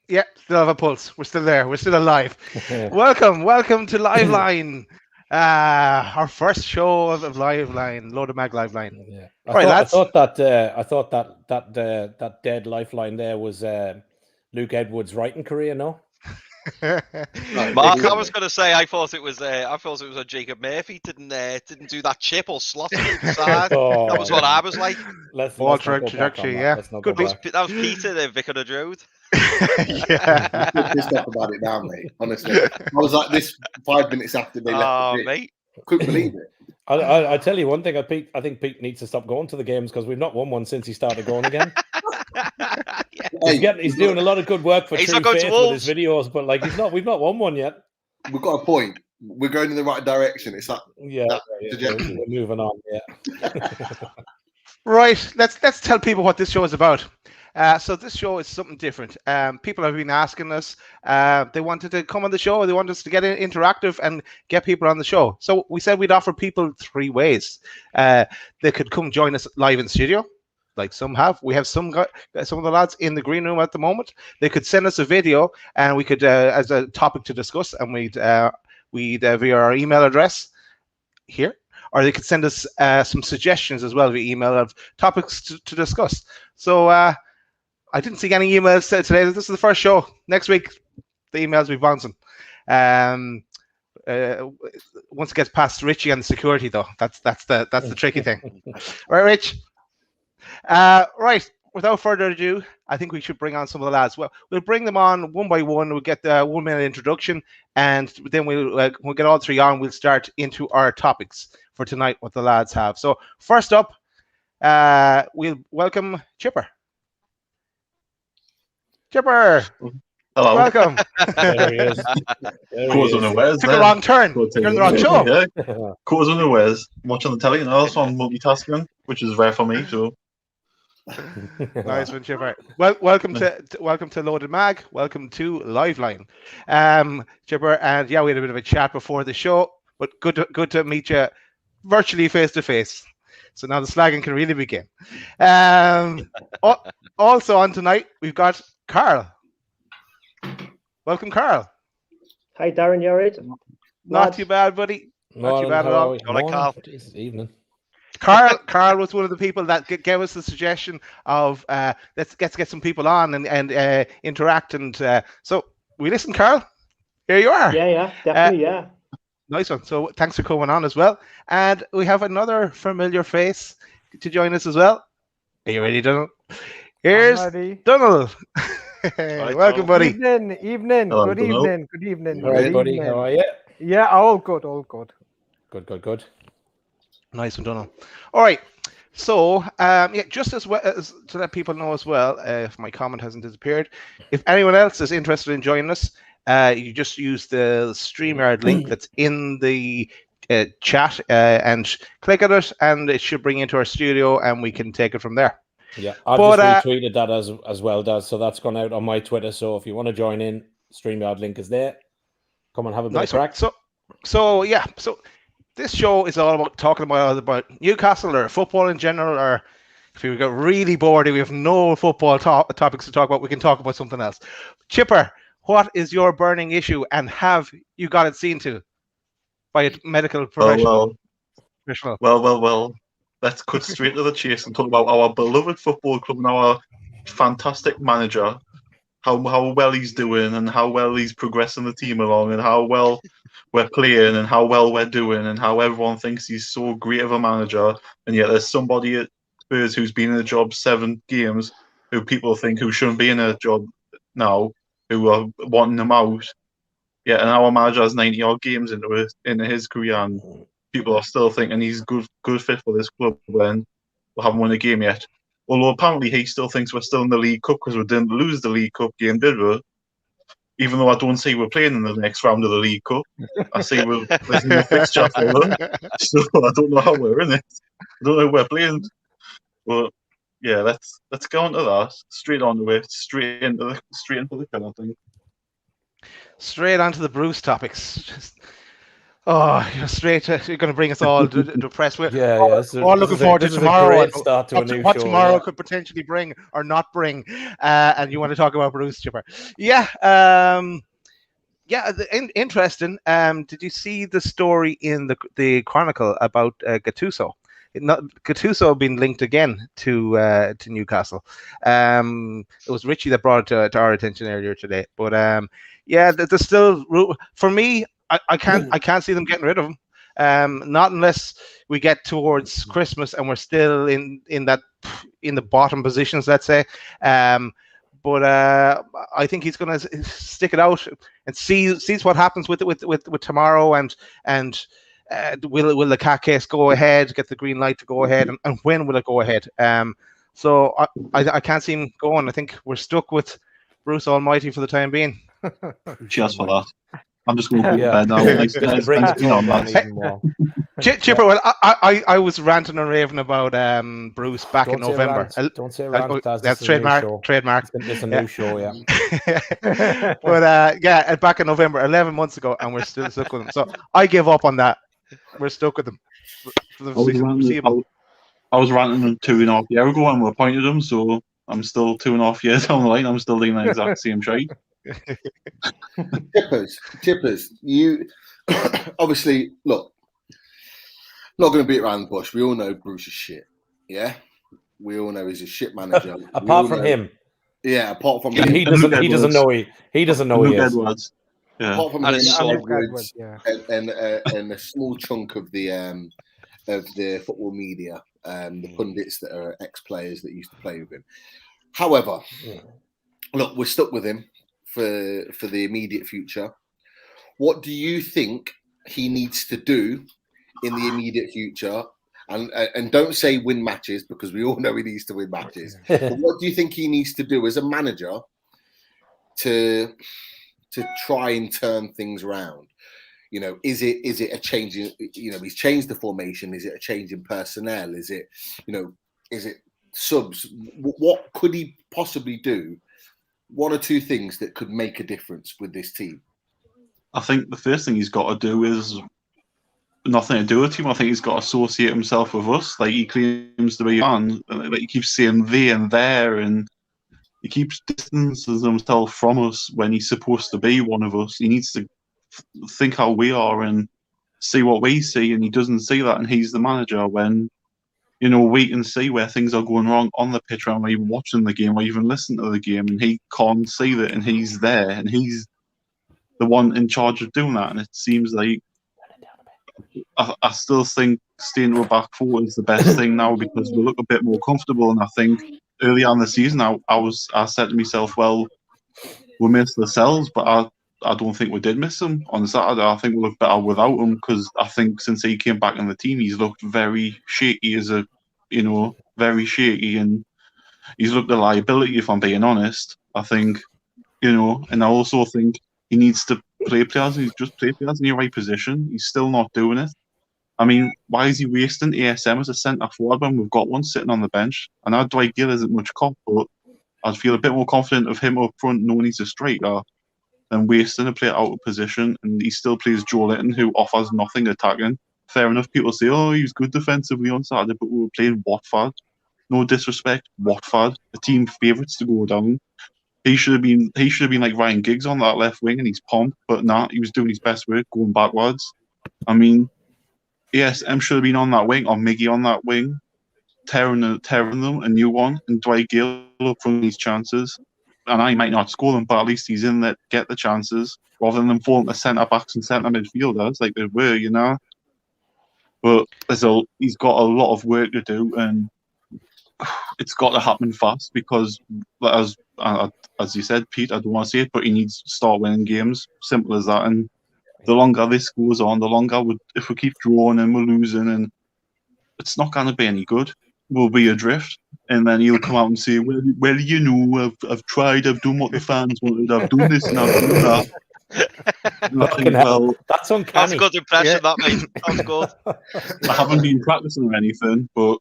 Yeah, still have a pulse. We're still there. We're still alive. welcome to Liveline. Our first show of Liveline, Load of Mag Liveline. Yeah, I thought that dead lifeline there was Luke Edwards' writing career. No, I was going to say I thought it was a Jacob Murphy didn't do that chip or slot to the side. That was what I was like. Let's trajectory, yeah. Good. That was Peter, the Vicar of the Road. Yeah, I'm pissed off about it now, mate. Honestly, I was like this 5 minutes after they left. Mate, couldn't believe it. I tell you one thing. I think Pete needs to stop going to the games because we've not won one since he started going again. He's doing a lot of good work for True Faith with his videos, but we've not won one yet. We've got a point. We're going in the right direction. It's like we're moving on. Yeah. Right. Let's tell people what this show is about. So this show is something different. People have been asking us. They wanted to come on the show. They wanted us to get interactive and get people on the show. So we said we'd offer people 3 ways. They could come join us live in studio, like some have. We have some of the lads in the green room at the moment. They could send us a video, and we could as a topic to discuss, and we'd via our email address here. Or they could send us some suggestions as well via email of topics to discuss. So I didn't see any emails today. This is the first show. Next week, the emails will be bouncing. Once it gets past Richie and the security, though, that's the tricky thing. Right, Rich? Right. Without further ado, I think we should bring on some of the lads. Well, we'll bring them on one by one. We'll get the 1 minute introduction, and then we'll get all 3 on. We'll start into our topics for tonight, what the lads have. So first up, we'll welcome Chipper. Chipper, hello. Welcome. There he is. Took a wrong turn. You're in the wrong show. Yeah. Cause unawares. Watching the telly, and also I'm multitasking, which is rare for me. So. Nice one, Chipper. Well, welcome to Loaded Mag. Welcome to Liveline, Chipper. And yeah, we had a bit of a chat before the show, but good to meet you virtually face to face. So now the slagging can really begin. Also on tonight we've got Carl. Welcome, Carl. Hi, Darren. You alright? Not too bad, buddy. Not too bad at all. All right, Carl. Evening. Carl was one of the people that gave us the suggestion of let's get some people on and interact, and so we listened. Carl, here you are. Yeah, definitely, yeah. Nice one. So thanks for coming on as well. And we have another familiar face to join us as well. Are you ready, Donald? Here's Donald. Welcome, buddy. Evening. Hello, Good Donald. evening. Good evening. All right, buddy. How are you? Yeah, all good. Good. Nice one, Donald. All right. So, just as well as to let people know as well, if my comment hasn't disappeared, if anyone else is interested in joining us, you just use the StreamYard link that's in the chat and click on it, and it should bring you into our studio, and we can take it from there. Yeah, I've just retweeted that as well, Daz. So that's gone out on my Twitter. So if you want to join in, StreamYard link is there. Come and have a bit of crack. So this show is all about talking about Newcastle or football in general, or if we get really bored and we have no football topics to talk about, we can talk about something else. Chipper, what is your burning issue, and have you got it seen to by a medical professional? Well. Let's cut straight to the chase and talk about our beloved football club and our fantastic manager, how well he's doing and how well he's progressing the team along and how well we're playing and how well we're doing and how everyone thinks he's so great of a manager, and yet there's somebody at Spurs who's been in the job 7 games who people think who shouldn't be in a job now, who are wanting him out. Yeah, and our manager has 90-odd games into his career, and people are still thinking he's good fit for this club when we haven't won a game yet. Although apparently he still thinks we're still in the League Cup because we didn't lose the League Cup game, did we? Even though I don't see we're playing in the next round of the League Cup. I see there's no fixture for them. So I don't know how we're in it. I don't know who we're playing. But yeah, let's go on to that. Straight on to it. Straight into the kind of thing. Straight onto the Bruce topics. You're going to bring us all depressed. We're all looking forward to tomorrow. Start to a new what show, tomorrow could potentially bring or not bring. And you want to talk about Bruce, Chipper? Yeah. Interesting. Did you see the story in the Chronicle about Gattuso? Gattuso being linked again to Newcastle. It was Richie that brought it to our attention earlier today. But there's still for me. I can't see them getting rid of him. Not unless we get towards Christmas and we're still in the bottom positions, let's say. But I think he's going to stick it out and sees what happens with tomorrow and will the cat case go ahead, get the green light to go ahead, and when will it go ahead? So I can't see him going. I think we're stuck with Bruce Almighty for the time being. Cheers for that. I'm just going to go to bed now. Chipper, well, I was ranting and raving about Bruce back in November. Don't say rant. That's trademark. It's a new show, yeah. But back in November, 11 months ago, and we're still stuck with him. So I give up on that. We're stuck with him. I was ranting 2.5 years ago and we appointed him, so I'm still 2.5 years down the line. I'm still doing the exact same shite. Tippers, you obviously look. Not going to beat around the bush. We all know Bruce is shit. Yeah, we all know he's a shit manager. Apart from him, yeah. Apart from he doesn't know he is. Yeah. Apart from him, and a small chunk of the football media, the pundits that are ex-players that used to play with him. However, look, we're stuck with him for the immediate future. What do you think he needs to do in the immediate future? And don't say win matches, because we all know he needs to win matches. But what do you think he needs to do as a manager to try and turn things around? You know, is it a change in, he's changed the formation? Is it a change in personnel? Is it subs? What could he possibly do? One or two things that could make a difference with this team? I think the first thing he's got to do is nothing to do with him. I think he's got to associate himself with us. Like, he claims to be a fan, like he keeps saying they and there, and he keeps distancing himself from us when he's supposed to be one of us. He needs to think how we are and see what we see, and he doesn't see that, and he's the manager when, we can see where things are going wrong on the pitch when we're even watching the game or even listening to the game, and he can't see that, and he's there, and he's the one in charge of doing that. And it seems like I still think staying with back four is the best thing now, because we look a bit more comfortable. And I think early on in the season, I said to myself, well, we missed the Sells, but I don't think we did miss him on Saturday. I think we look better without him, because I think since he came back in the team, he's looked very shaky very shaky, and he's looked a liability, if I'm being honest. I think, and I also think he needs to play players. He's just play players in the right position. He's still not doing it. I mean, why is he wasting ASM as a centre forward when we've got one sitting on the bench? I know Dwight Gill isn't much cop, but I'd feel a bit more confident of him up front knowing he's a striker than wasting a player out of position. And he still plays Joe Litton, who offers nothing attacking. Fair enough, people say, oh, he was good defensively on Saturday, but we were playing Watford. No disrespect, Watford, a team favourites to go down. He should have been like Ryan Giggs on that left wing, and he's pumped, but nah, he was doing his best work going backwards. I mean, ASM should have been on that wing, or Miggy on that wing, tearing them a new one, and Dwight Gill up from these chances. And I might not score them, but at least he's in there to get the chances, rather than them falling to centre backs and centre midfielders like they were, But he's got a lot of work to do, and it's got to happen fast, because, as you said, Pete, I don't want to say it, but he needs to start winning games. Simple as that. And the longer this goes on, the longer if we keep drawing and we're losing, and it's not going to be any good. We'll be adrift, and then he'll come out and say, "Well, you know, I've tried, I've done what the fans wanted, I've done this and I've done that." Well, that's uncanny. That's a good impression, that mate. That's good. I haven't been practicing or anything, but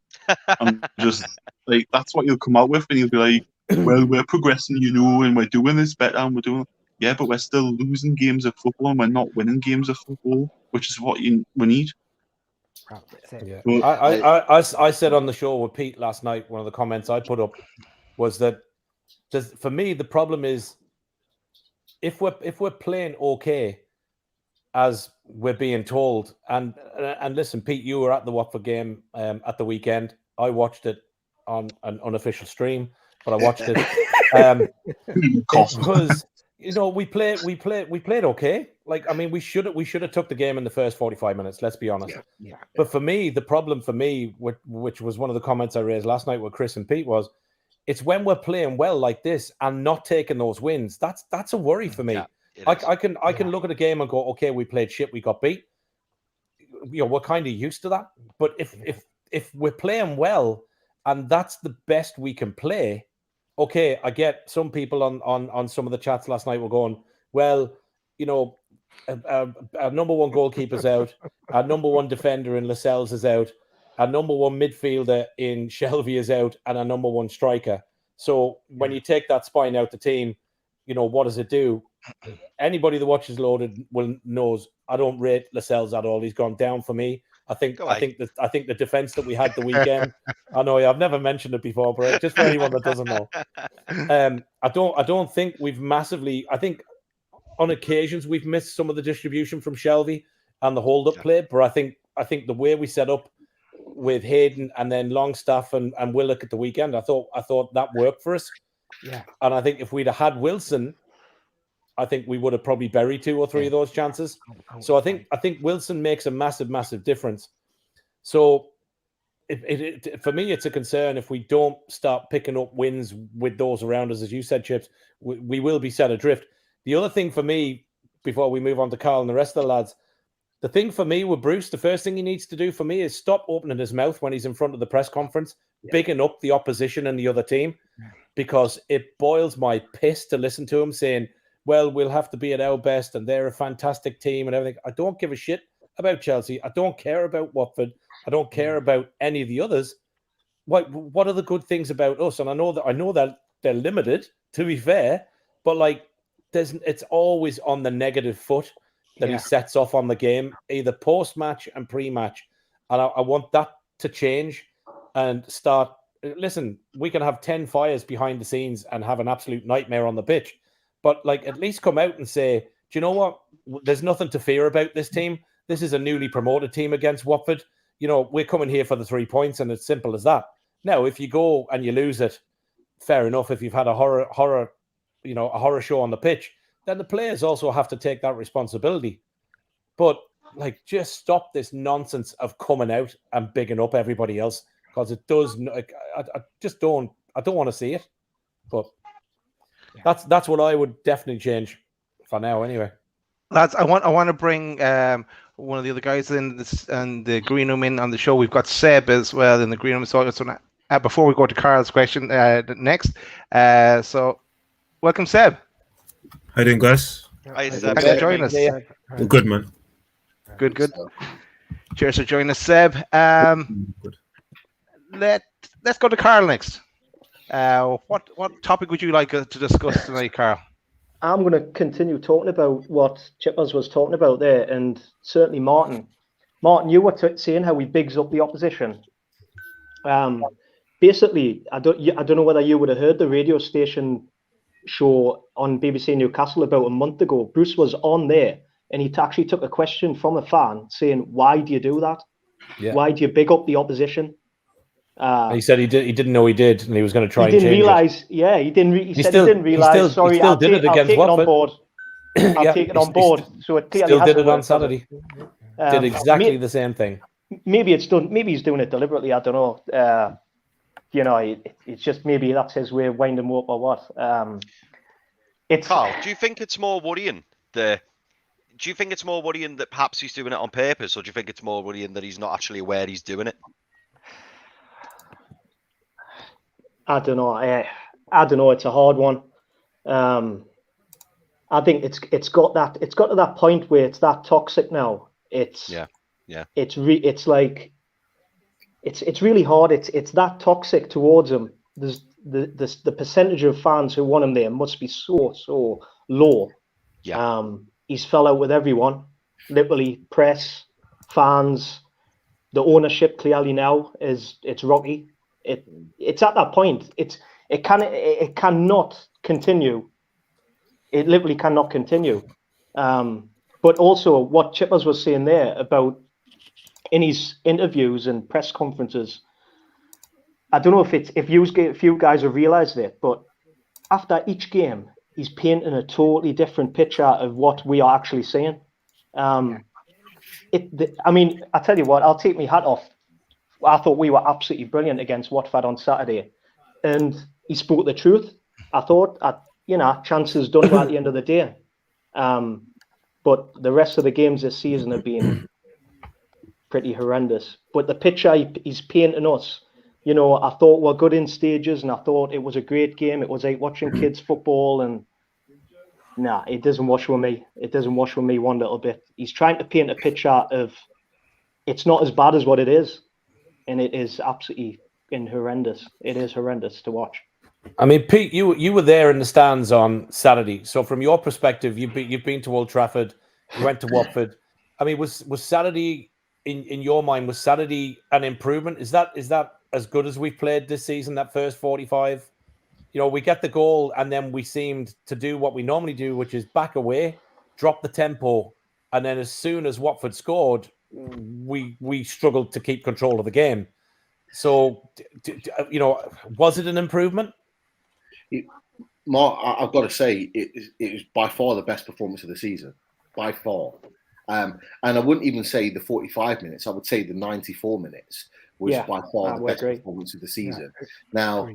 I'm just like, that's what you'll come out with, and you'll be like, "Well, we're progressing, you know, and we're doing this better, and we're doing." Yeah, but we're still losing games of football, and we're not winning games of football, which is what we need. Yeah. I said on the show with Pete last night, one of the comments I put up was that for me the problem is if we're playing okay as we're being told, and listen, Pete, you were at the Watford game at the weekend. I watched it on an unofficial stream, but I watched it. Because we played okay. Like, I mean, we should have took the game in the first 45 minutes. Let's be honest. Yeah. But for me, the problem for me, which was one of the comments I raised last night with Chris and Pete, was it's when we're playing well like this and not taking those wins. That's a worry for me. Yeah, I can look at a game and go, okay, we played shit, we got beat. We're kind of used to that. But if we're playing well and that's the best we can play. Okay, I get some people on some of the chats last night were going, well, our number one goalkeeper's out, our number one defender in Lascelles is out, our number one midfielder in Shelby is out, and our number one striker. So when you take that spine out the team, what does it do? Anybody that watches Loaded knows I don't rate Lascelles at all. He's gone down for me. I think the defense that we had the weekend. I know I've never mentioned it before, but just for anyone that doesn't know, I don't think we've massively. I think on occasions we've missed some of the distribution from Shelby and the hold-up play, but I think the way we set up with Hayden and then Longstaff and Willock at the weekend, I thought that worked for us. Yeah, and I think if we'd have had Wilson, I think we would have probably buried 2 or 3 of those chances. So I think Wilson makes a massive difference. So for me, it's a concern if we don't start picking up wins with those around us, as you said, Chips, we will be set adrift. The other thing for me, before we move on to Carl and the rest of the lads, the thing for me with Bruce, the first thing he needs to do for me is stop opening his mouth when he's in front of the press conference, bigging up the opposition and the other team, because it boils my piss to listen to him saying, well, we'll have to be at our best and they're a fantastic team and everything. I don't give a shit about Chelsea. I don't care about Watford. I don't care about any of the others. What are the good things about us? And I know that they're limited, to be fair, but like it's always on the negative foot that he sets off on the game, either post-match and pre-match. And I want that to change and start. Listen, we can have 10 fires behind the scenes and have an absolute nightmare on the pitch. But like, at least come out and say, do you know what? There's nothing to fear about this team. This is a newly promoted team against Watford. We're coming here for the 3 points, and it's simple as that. Now, if you go and you lose it, fair enough. If you've had a horror show on the pitch, then the players also have to take that responsibility. But like, just stop this nonsense of coming out and bigging up everybody else, because it does. I just don't. I don't want to see it. But that's what I would definitely change for now, anyway. Lads, I want to bring one of the other guys in the green room in on the show. We've got Seb as well in the green room. So before we go to Carl's question next, so welcome, Seb. How you doing, guys? Hi, Seb. Thanks for joining us. Well, good, man. Good. Cheers for joining us, Seb. Let's go to Carl next. What topic would you like to discuss tonight, Carl? I'm going to continue talking about what Chippers was talking about there, and certainly Martin. Martin, you were saying how he bigs up the opposition. Basically, I don't know whether you would have heard the radio station show on BBC Newcastle about a month ago. Bruce was on there, and he actually took a question from a fan saying, "Why do you do that? Yeah. Why do you big up the opposition?" He said he didn't know he did, and he was going to try and change it. He didn't realize. Sorry, he still did it against Watford. I'll take it on board. So it clearly still did it on Saturday. Did exactly the same thing. Maybe it's done. Maybe he's doing it deliberately. I don't know. It's just maybe that's his way of winding him up or what. Carl, do you think it's more worrying Do you think it's more worrying that perhaps he's doing it on purpose, or do you think it's more worrying that he's not actually aware he's doing it? I don't know. I don't know. It's a hard one. I think it's got to that point where it's that toxic now. It's really hard. It's that toxic towards him. There's the percentage of fans who want him there must be so low. Yeah. He's fell out with everyone, literally press, fans, the ownership clearly now it's rocky. It's at that point. It cannot continue. It literally cannot continue. But also what Chippers was saying there about in his interviews and press conferences, I don't know if you guys have realised it, but after each game, he's painting a totally different picture of what we are actually seeing. I mean, I tell you what, I'll take my hat off. I thought we were absolutely brilliant against Watford on Saturday, and he spoke the truth. I thought, chances done by at the end of the day. But the rest of the games this season have been pretty horrendous. But the picture he's painting us, I thought we're good in stages, and I thought it was a great game. It was like watching kids football, and it doesn't wash with me. It doesn't wash with me one little bit. He's trying to paint a picture of it's not as bad as what it is, and it is absolutely horrendous. It is horrendous to watch. I mean, Pete, you were there in the stands on Saturday. So from your perspective, you've been to Old Trafford, you went to Watford. I mean, was Saturday in your mind? Was Saturday an improvement? Is that as good as we've played this season? That first 45, we get the goal, and then we seemed to do what we normally do, which is back away, drop the tempo, and then as soon as Watford scored, we struggled to keep control of the game. So, was it an improvement? Mark, I've got to say, it was by far the best performance of the season, by far. And I wouldn't even say the 45 minutes. I would say the 94 minutes was by far the best performance of the season. Yeah. Now,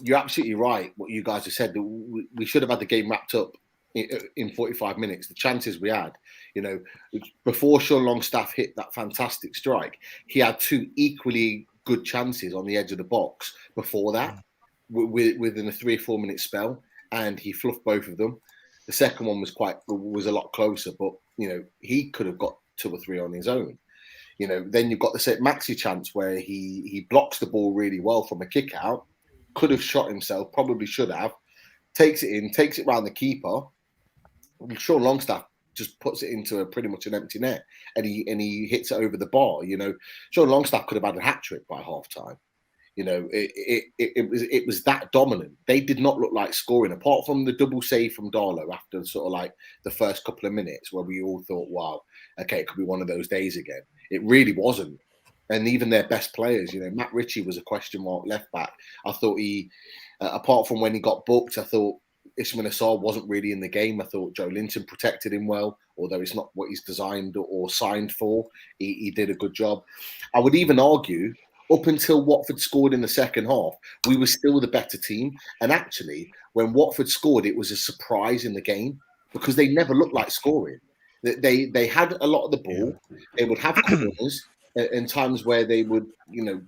you're absolutely right. What you guys have said, that we should have had the game wrapped up in 45 minutes. The chances we had, before Sean Longstaff hit that fantastic strike, he had two equally good chances on the edge of the box before that, within a 3 or 4 minute spell, and he fluffed both of them. The second one was a lot closer, but he could have got 2 or 3 on his own. Then you've got the St. Maxi chance where he blocks the ball really well from a kick out, could have shot himself, probably should have, takes it round the keeper. Sean Longstaff just puts it into pretty much an empty net, and he hits it over the bar. Sean Longstaff could have had a hat trick by half time. It was that dominant. They did not look like scoring, apart from the double save from Darlow after sort of like the first couple of minutes, where we all thought, wow, okay, it could be one of those days again. It really wasn't. And even their best players, Matt Ritchie was a question mark left back. I thought he, apart from when he got booked, I thought Ismail Assar wasn't really in the game. I thought Joe Linton protected him well, although it's not what he's designed or signed for. He did a good job. I would even argue, up until Watford scored in the second half, we were still the better team. And actually, when Watford scored, it was a surprise in the game because they never looked like scoring. They had a lot of the ball. They would have corners in times where they would,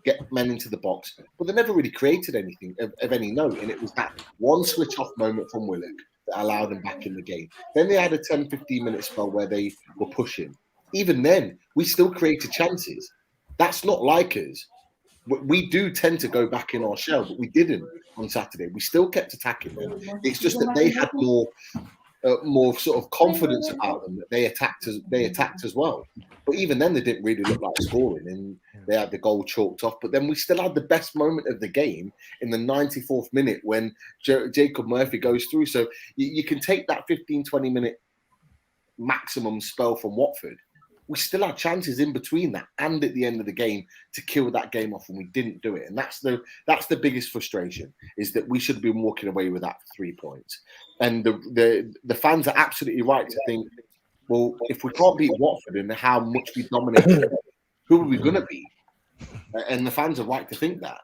get men into the box, but they never really created anything of any note. And it was that one switch off moment from Willock that allowed them back in the game. Then they had a 10-15 minute spell where they were pushing. Even then, we still created chances. That's not like us. We do tend to go back in our shell, but we didn't on Saturday. We still kept attacking them. It's just that they had more sort of confidence about them, that they attacked as well. But even then, they didn't really look like scoring, and they had the goal chalked off. But then we still had the best moment of the game in the 94th minute when Jacob Murphy goes through. So you can take that 15-20 minute maximum spell from Watford. We still had chances in between that and at the end of the game to kill that game off, and we didn't do it. And that's the biggest frustration, is that we should have been walking away with that 3 points. And the fans are absolutely right to think, well, if we can't beat Watford and how much we dominate, who are we going to beat? And the fans are right to think that.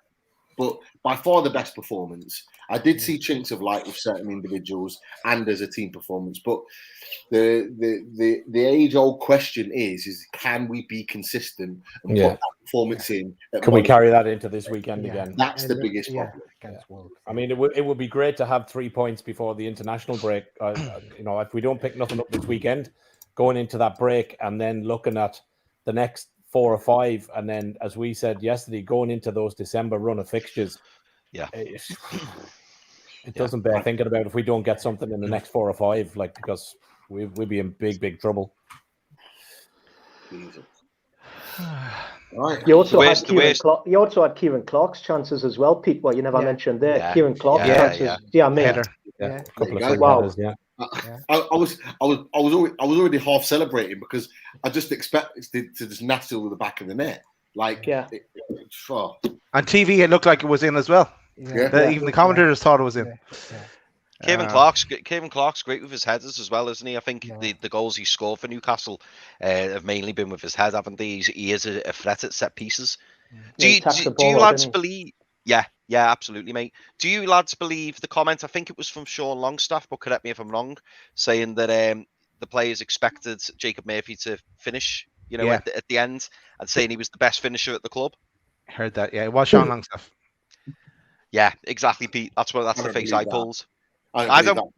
but by far the best performance. I did see chinks of light with certain individuals and as a team performance, but the age-old question is can we be consistent and put that performance in? Can we carry that into this weekend again? That's the biggest problem. I mean, it would be great to have 3 points before the international break. If we don't pick nothing up this weekend, going into that break and then looking at the next 4 or 5, and then, as we said yesterday, going into those December run of fixtures. Yeah, it doesn't bear thinking about if we don't get something in the next 4 or 5, because we'll be in big trouble. Right. You also had Kieran Clark's chances as well, Pete. What you never mentioned there, Kieran Clark's chances. Yeah, mate. A couple of headers, I was already half celebrating because I just expected to just nail with the back of the net. On TV, it looked like it was in as well. Even the commentators thought it was in. Kevin Clark's great with his headers as well, isn't he? I think the goals he scored for Newcastle have mainly been with his head, haven't they? He is a threat at set pieces. Do you lads believe? Yeah, absolutely, mate. Do you lads believe the comment? I think it was from Sean Longstaff, but correct me if I'm wrong, saying that the players expected Jacob Murphy to finish, at the end, and saying he was the best finisher at the club. Heard that? Yeah, it was Sean Longstaff. Yeah, exactly, Pete. That's the face I pulled. I don't.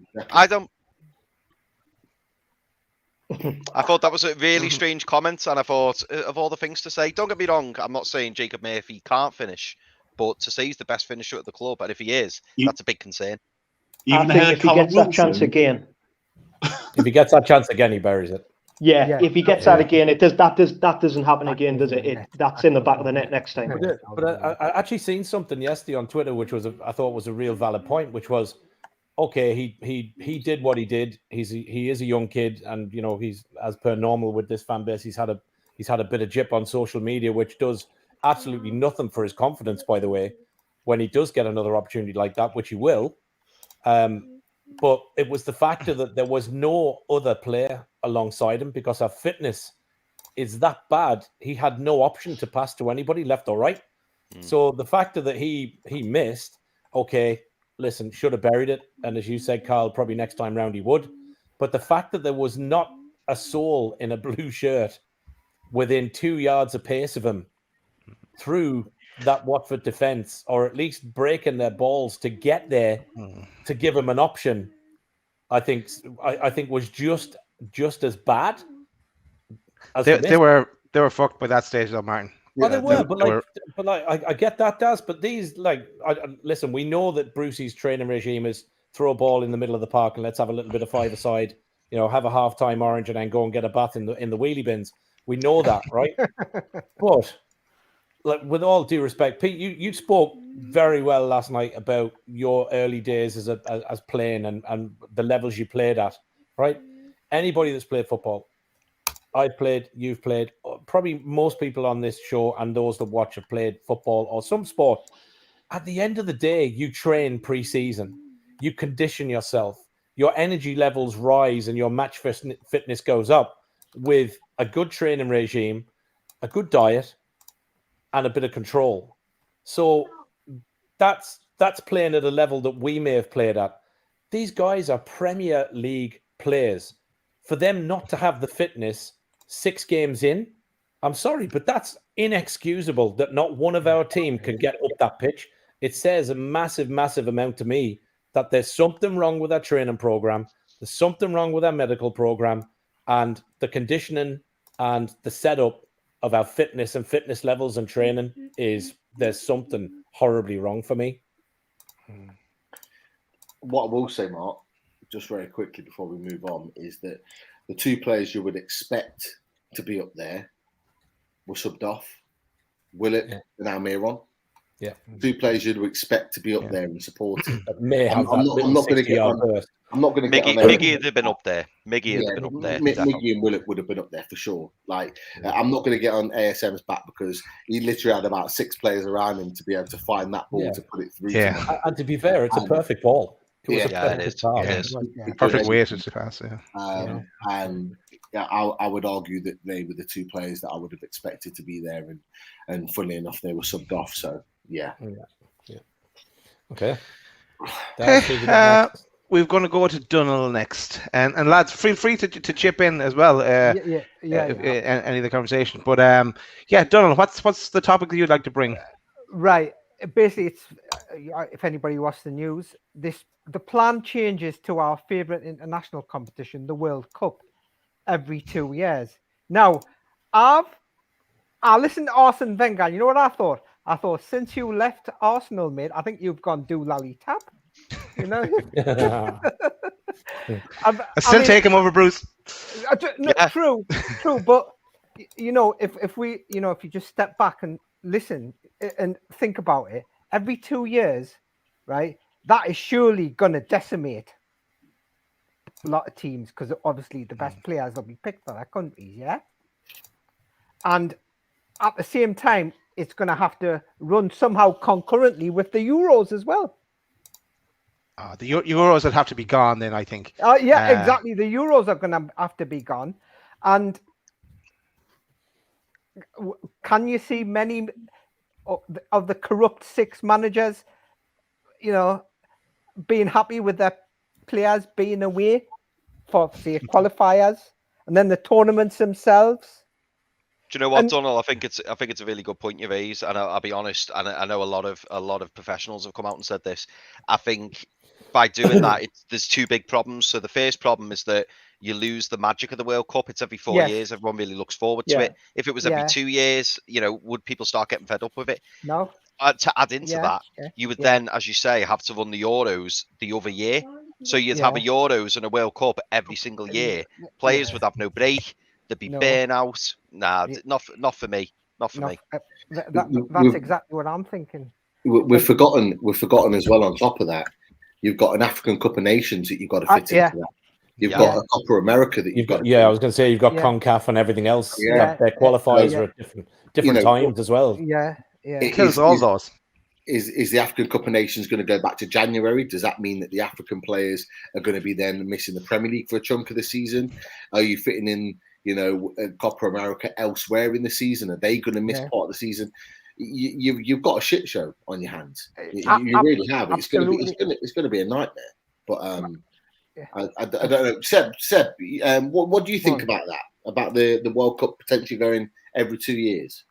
I thought that was a really strange comment, and I thought of all the things to say. Don't get me wrong. I'm not saying Jacob Murphy can't finish, but to say he's the best finisher at the club, and if he is, that's a big concern. I think if he gets that chance again, he buries it. Yeah, if he gets that again, that doesn't happen again, does it? That's in the back of the net next time. But I actually seen something yesterday on Twitter, which I thought was a real valid point, which was, okay, he did what he did. He is a young kid, and he's, as per normal with this fan base, he's had a bit of jip on social media, which does absolutely nothing for his confidence, by the way, when he does get another opportunity like that, which he will. But it was the factor that there was no other player alongside him because our fitness is that bad. He had no option to pass to anybody, left or right. So the factor that he missed, okay, listen, should have buried it. And as you said, Carl, probably next time round he would. But the fact that there was not a soul in a blue shirt within 2 yards of pace of him through that Watford defence, or at least breaking their balls to get there to give him an option, I think was just as bad. As they were fucked by that stage, though, Martin. Well, they were, but I get that, Daz. But these, listen, we know that Brucey's training regime is throw a ball in the middle of the park and let's have a little bit of five-a-side, have a half-time orange and then go and get a bath in the wheelie bins. We know that, right? But with all due respect, Pete, you spoke very well last night about your early days as playing and the levels you played at, right? Anybody that's played football, I've played, you've played, probably most people on this show and those that watch have played football or some sport. At the end of the day, you train pre-season, you condition yourself, your energy levels rise and your match fitness goes up with a good training regime, a good diet, and a bit of control. So that's playing at a level that we may have played at. These guys are Premier League players. For them not to have the fitness 6 games in, I'm sorry, but that's inexcusable that not one of our team can get up that pitch. It says a massive, massive amount to me that there's something wrong with our training program. There's something wrong with our medical program, and the conditioning and the setup of our fitness and fitness levels and training there's something horribly wrong for me. What I will say, Mark, just very quickly before we move on, is that the 2 players you would expect to be up there were subbed off, Willett and Almiron. Yeah, 2 players you'd expect to be up there and supporting. I'm not going to get on. I'm not going to get on. Miggy would have been up there. Miggy and Willett would have been up there for sure. I'm not going to get on ASM's back because he literally had about 6 players around him to be able to find that ball to put it through. Yeah, and to be fair, it's a perfect ball. It is. Perfect way to pass. And I would argue that they were the 2 players that I would have expected to be there, and funnily enough, they were subbed off. So yeah. Okay. We're going to go to Dunel next, and lads, feel free to chip in as well. Any of the conversation, but Dunel, what's the topic that you'd like to bring? Right, basically, it's if anybody watched the news, the plan changes to our favourite international competition, the World Cup, every 2 years. Now, I listened to Arsene Wenger. You know what I thought? I thought, since you left Arsenal, mate, I think you've gone do lally tap. You know, I still take him over Bruce. No, true, but you know, if you just step back and listen and think about it, every 2 years, right, that is surely going to decimate a lot of teams, because obviously the best players will be picked for their countries, yeah, and at the same time, it's going to have to run somehow concurrently with the Euros as well. The Euros would have to be gone then, I think. Exactly. The Euros are going to have to be gone. And can you see many of the corrupt 6 managers, you know, being happy with their players being away for, say, qualifiers, and then the tournaments themselves? Do you know what, Donald? I think it's a really good point you raise, and I'll be honest. And I know a lot of professionals have come out and said this. I think by doing that, there's 2 big problems. So the first problem is that you lose the magic of the World Cup. It's every 4 years. Everyone really looks forward to it. If it was every 2 years, you know, would people start getting fed up with it? No. To add into that, you would then, as you say, have to run the Euros the other year. So you'd have a Euros and a World Cup every single year. Players would have no break. There'd be burnout. Nah, not for me. Not for me. That's exactly what I'm thinking. We've forgotten as well. On top of that, you've got an African Cup of Nations that you've got to fit into that. You've got a Copa America that you've got. I was going to say you've got CONCACAF and everything else. Their qualifiers are at different times as well. It kills all those. Is the African Cup of Nations going to go back to January? Does that mean that the African players are going to be then missing the Premier League for a chunk of the season? Are you fitting in, you know, Copa America elsewhere in the season? Are they going to miss part of the season? You've got a shit show on your hands. You really have. It's going to be a nightmare. But I don't know. Seb, what do you think about that? About the World Cup potentially going every 2 years?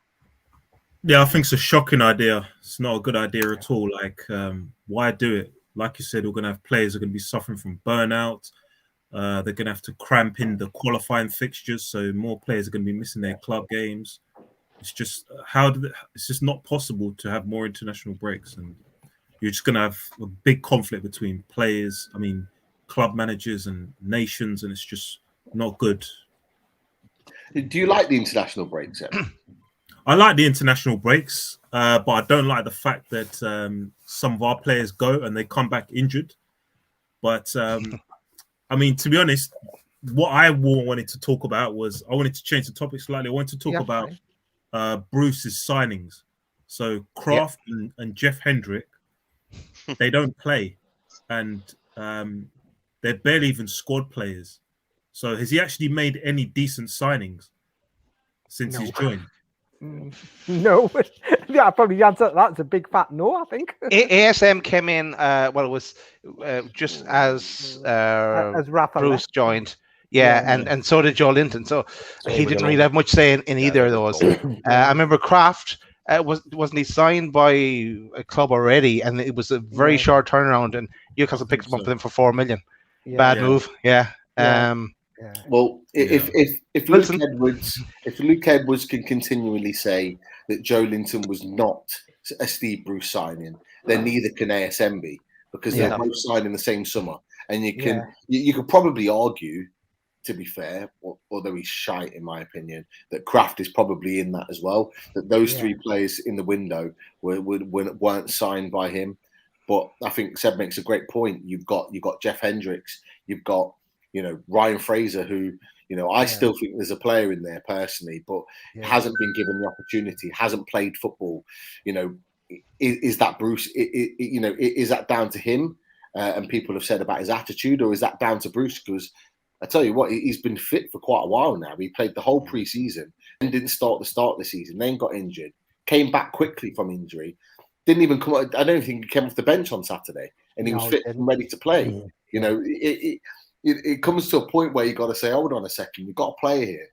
Yeah, I think it's a shocking idea. It's not a good idea at all. Like, why do it? Like you said, we're going to have players who are going to be suffering from burnout. They're going to have to cramp in the qualifying fixtures, so more players are going to be missing their club games. It's just it's just not possible to have more international breaks, and you're just going to have a big conflict between players. I mean, club managers and nations, and it's just not good. Do you like the international breaks? I like the international breaks, but I don't like the fact that some of our players go and they come back injured. But I mean, to be honest, what I wanted to talk about was I wanted to change the topic slightly. I wanted to talk about Bruce's signings. So Kraft and Jeff Hendrick, they don't play, and they're barely even squad players. So has he actually made any decent signings since he's joined? No. Yeah, probably the answer to that's a big fat no, I think. ASM came in, it was just as Bruce joined. And so did Joe Linton. So he didn't really have much say in either of those. I remember Kraft, wasn't he signed by a club already? And it was a very short turnaround, and Newcastle picked him up with him for 4 million. Bad move. Well, if Luke Edwards can continually say that Joe Linton was not a Steve Bruce signing, then neither can ASM be, because they're both signed in the same summer. And you could probably argue, to be fair, although he's shite in my opinion, that Kraft is probably in that as well. That those 3 players in the window weren't signed by him. But I think Seb makes a great point. You've got Jeff Hendricks, you've got Ryan Fraser, who I still think there's a player in there personally, but hasn't been given the opportunity, hasn't played football. Is that Bruce? Is that down to him? And people have said about his attitude, or is that down to Bruce? Because I tell you what, he's been fit for quite a while now. He played the whole pre-season and didn't start the season, then got injured, came back quickly from injury, didn't even come. I don't think he came off the bench on Saturday, and he was fit and ready to play. You know, it comes to a point where you got to say, hold on a second, you've got a player here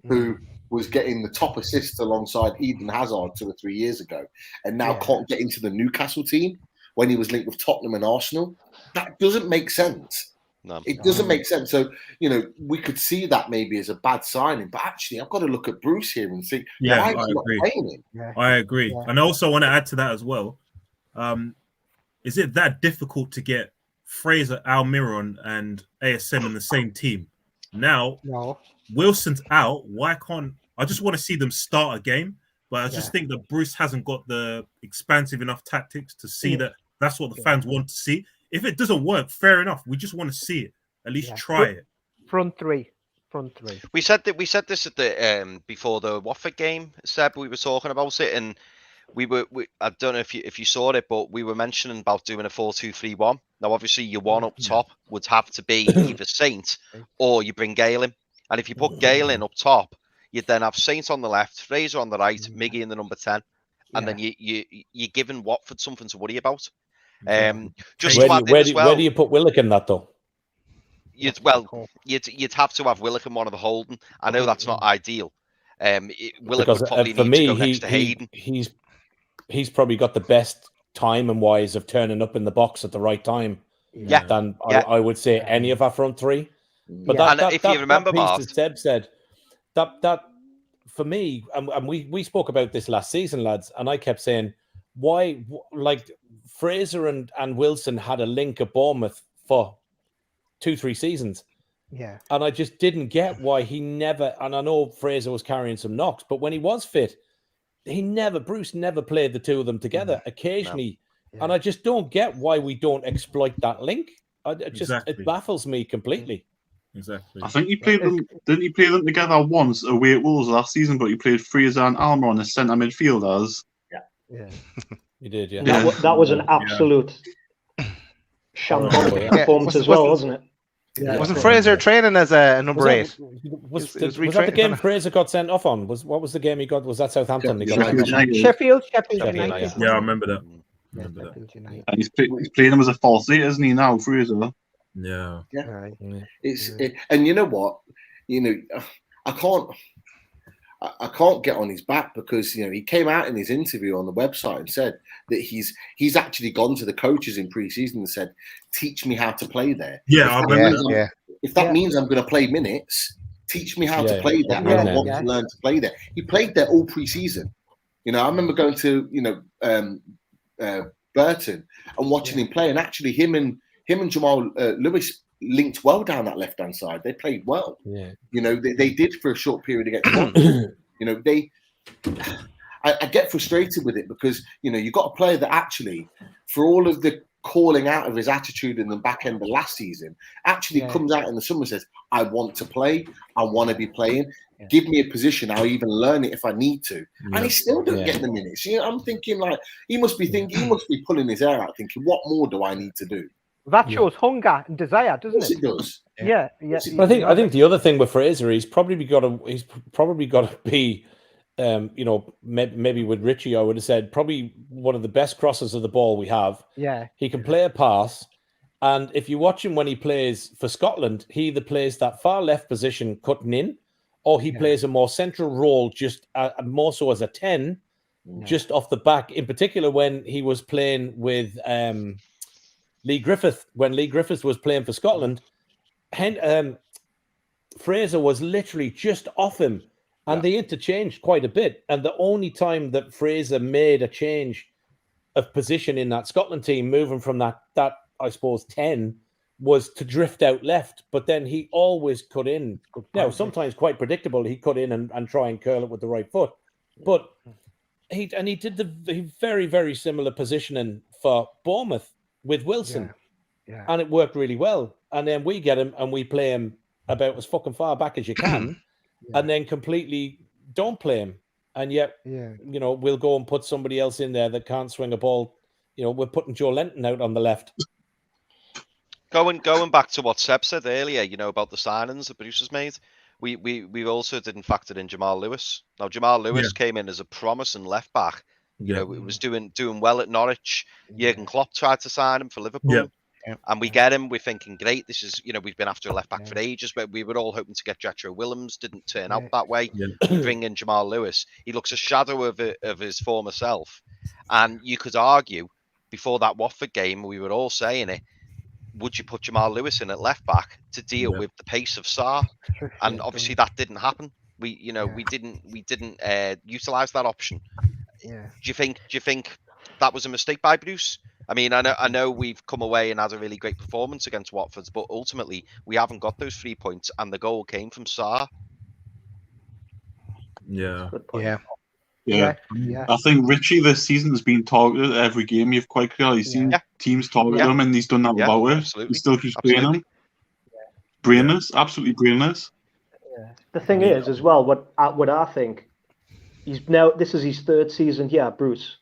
who was getting the top assists alongside Eden Hazard 2 or 3 years ago, and now can't get into the Newcastle team when he was linked with Tottenham and Arsenal. That doesn't make sense. No. It doesn't make sense. So, you know, we could see that maybe as a bad signing, but actually, I've got to look at Bruce here and think, why is he not playing him? Yeah. I agree. Yeah. And I also want to add to that as well. Is it that difficult to get Fraser, Almiron, and ASM in the same team? Now, Wilson's out. Why can't I just want to see them start a game? But I just think that Bruce hasn't got the expansive enough tactics to see that that's what the fans want to see. If it doesn't work, fair enough. We just want to see it. At least try it. Front three. We said this at the before the Watford game, Seb. We were talking about it, and I don't know if you saw it, but we were mentioning about doing a 4-2-3-1. Now, obviously, your one up top would have to be either Saint or you bring Gale in. And if you put Gale in up top, you'd then have Saint on the left, Fraser on the right, Miggy in the number 10, and then you're giving Watford something to worry about. Just where do you put Willock in that though? You'd have to have Willock in one of the holding. I know that's not ideal. Willock would probably for need me, to go next to Hayden. He's probably got the best time and wise of turning up in the box at the right time. Than I would say any of our front three. But if you remember, that piece that Seb said, that for me, and we spoke about this last season, lads, and I kept saying, why, like Fraser and Wilson had a link at Bournemouth for 2-3 seasons. Yeah. And I just didn't get why he never, and I know Fraser was carrying some knocks, but when he was fit, Bruce never played the two of them together occasionally. No. And I just don't get why we don't exploit that link. It baffles me completely. Exactly. I think he played them. Didn't he play them together once away at Wolves last season? But he played Fraser and Almiron as centre midfielders. Yeah, he did. Yeah, that was an absolute shambolic performance as well, wasn't it? Yeah. Wasn't Fraser training as a number 8? Was that the game Fraser got sent off on? What was the game he got? Was that Southampton? Sheffield United. Yeah, I remember that. And he's playing him as a false 8, isn't he now, Fraser? Yeah. And you know what? You know, I can't get on his back because he came out in his interview on the website and said that he's actually gone to the coaches in pre-season and said, "Teach me how to play there." Yeah, I remember that. If that means I'm going to play minutes, teach me how to play there. And I want to learn to play there. He played there all pre-season. I remember going to Burton and watching him play, and actually him and Jamal Lewis linked well down that left-hand side. They played well. Yeah. They did for a short period against Watford. I get frustrated with it because, you've got a player that actually, for all of the calling out of his attitude in the back end of last season, actually comes out in the summer and says, I want to play. I want to be playing. Yeah. Give me a position. I'll even learn it if I need to. And he still doesn't get the minutes. I'm thinking he must be pulling his hair out thinking, what more do I need to do? That shows hunger and desire, doesn't it? It does. Yeah. But I think the other thing with Fraser, he's probably got to be, maybe with Richie, I would have said probably one of the best crosses of the ball we have. Yeah, he can play a pass, and if you watch him when he plays for Scotland, he either plays that far left position cutting in, or he plays a more central role, just more so as a 10, just off the back. In particular, when he was playing with Lee Griffith, when Lee Griffith was playing for Scotland, Fraser was literally just off him, and they interchanged quite a bit. And the only time that Fraser made a change of position in that Scotland team, moving from that I suppose 10, was to drift out left. But then he always cut in. Now, sometimes quite predictable, he cut in and try and curl it with the right foot. But he did the very, very similar positioning for Bournemouth with Wilson. Yeah. And it worked really well. And then we get him and we play him about as fucking far back as you can, and then completely don't play him. And yet, we'll go and put somebody else in there that can't swing a ball. We're putting Joe Lenton out on the left. Going back to what Seb said earlier, about the signings that Bruce has made, we also didn't factor in Jamal Lewis. Now, Jamal Lewis came in as a promising left back You know, it was doing well at Norwich. Jurgen Klopp tried to sign him for Liverpool. And we get him. We're thinking, great. This is, we've been after a left back for ages, but we were all hoping to get Jetro Willems. Didn't turn out that way. We bring in Jamal Lewis. He looks a shadow of his former self. And you could argue before that Watford game, we were all saying it. Would you put Jamal Lewis in at left back to deal with the pace of Sarr? And obviously that didn't happen. We didn't utilize that option. Do you think that was a mistake by Bruce? I mean, I know we've come away and had a really great performance against Watford, but ultimately we haven't got those 3 points, and the goal came from Sarr. Yeah. I think Richie this season has been targeted every game. You've quite clearly seen teams target him, and he's done that without it. He still keeps playing him. Brainless, absolutely brainless. The thing is, as well, what I think, this is his 3rd season here, Bruce.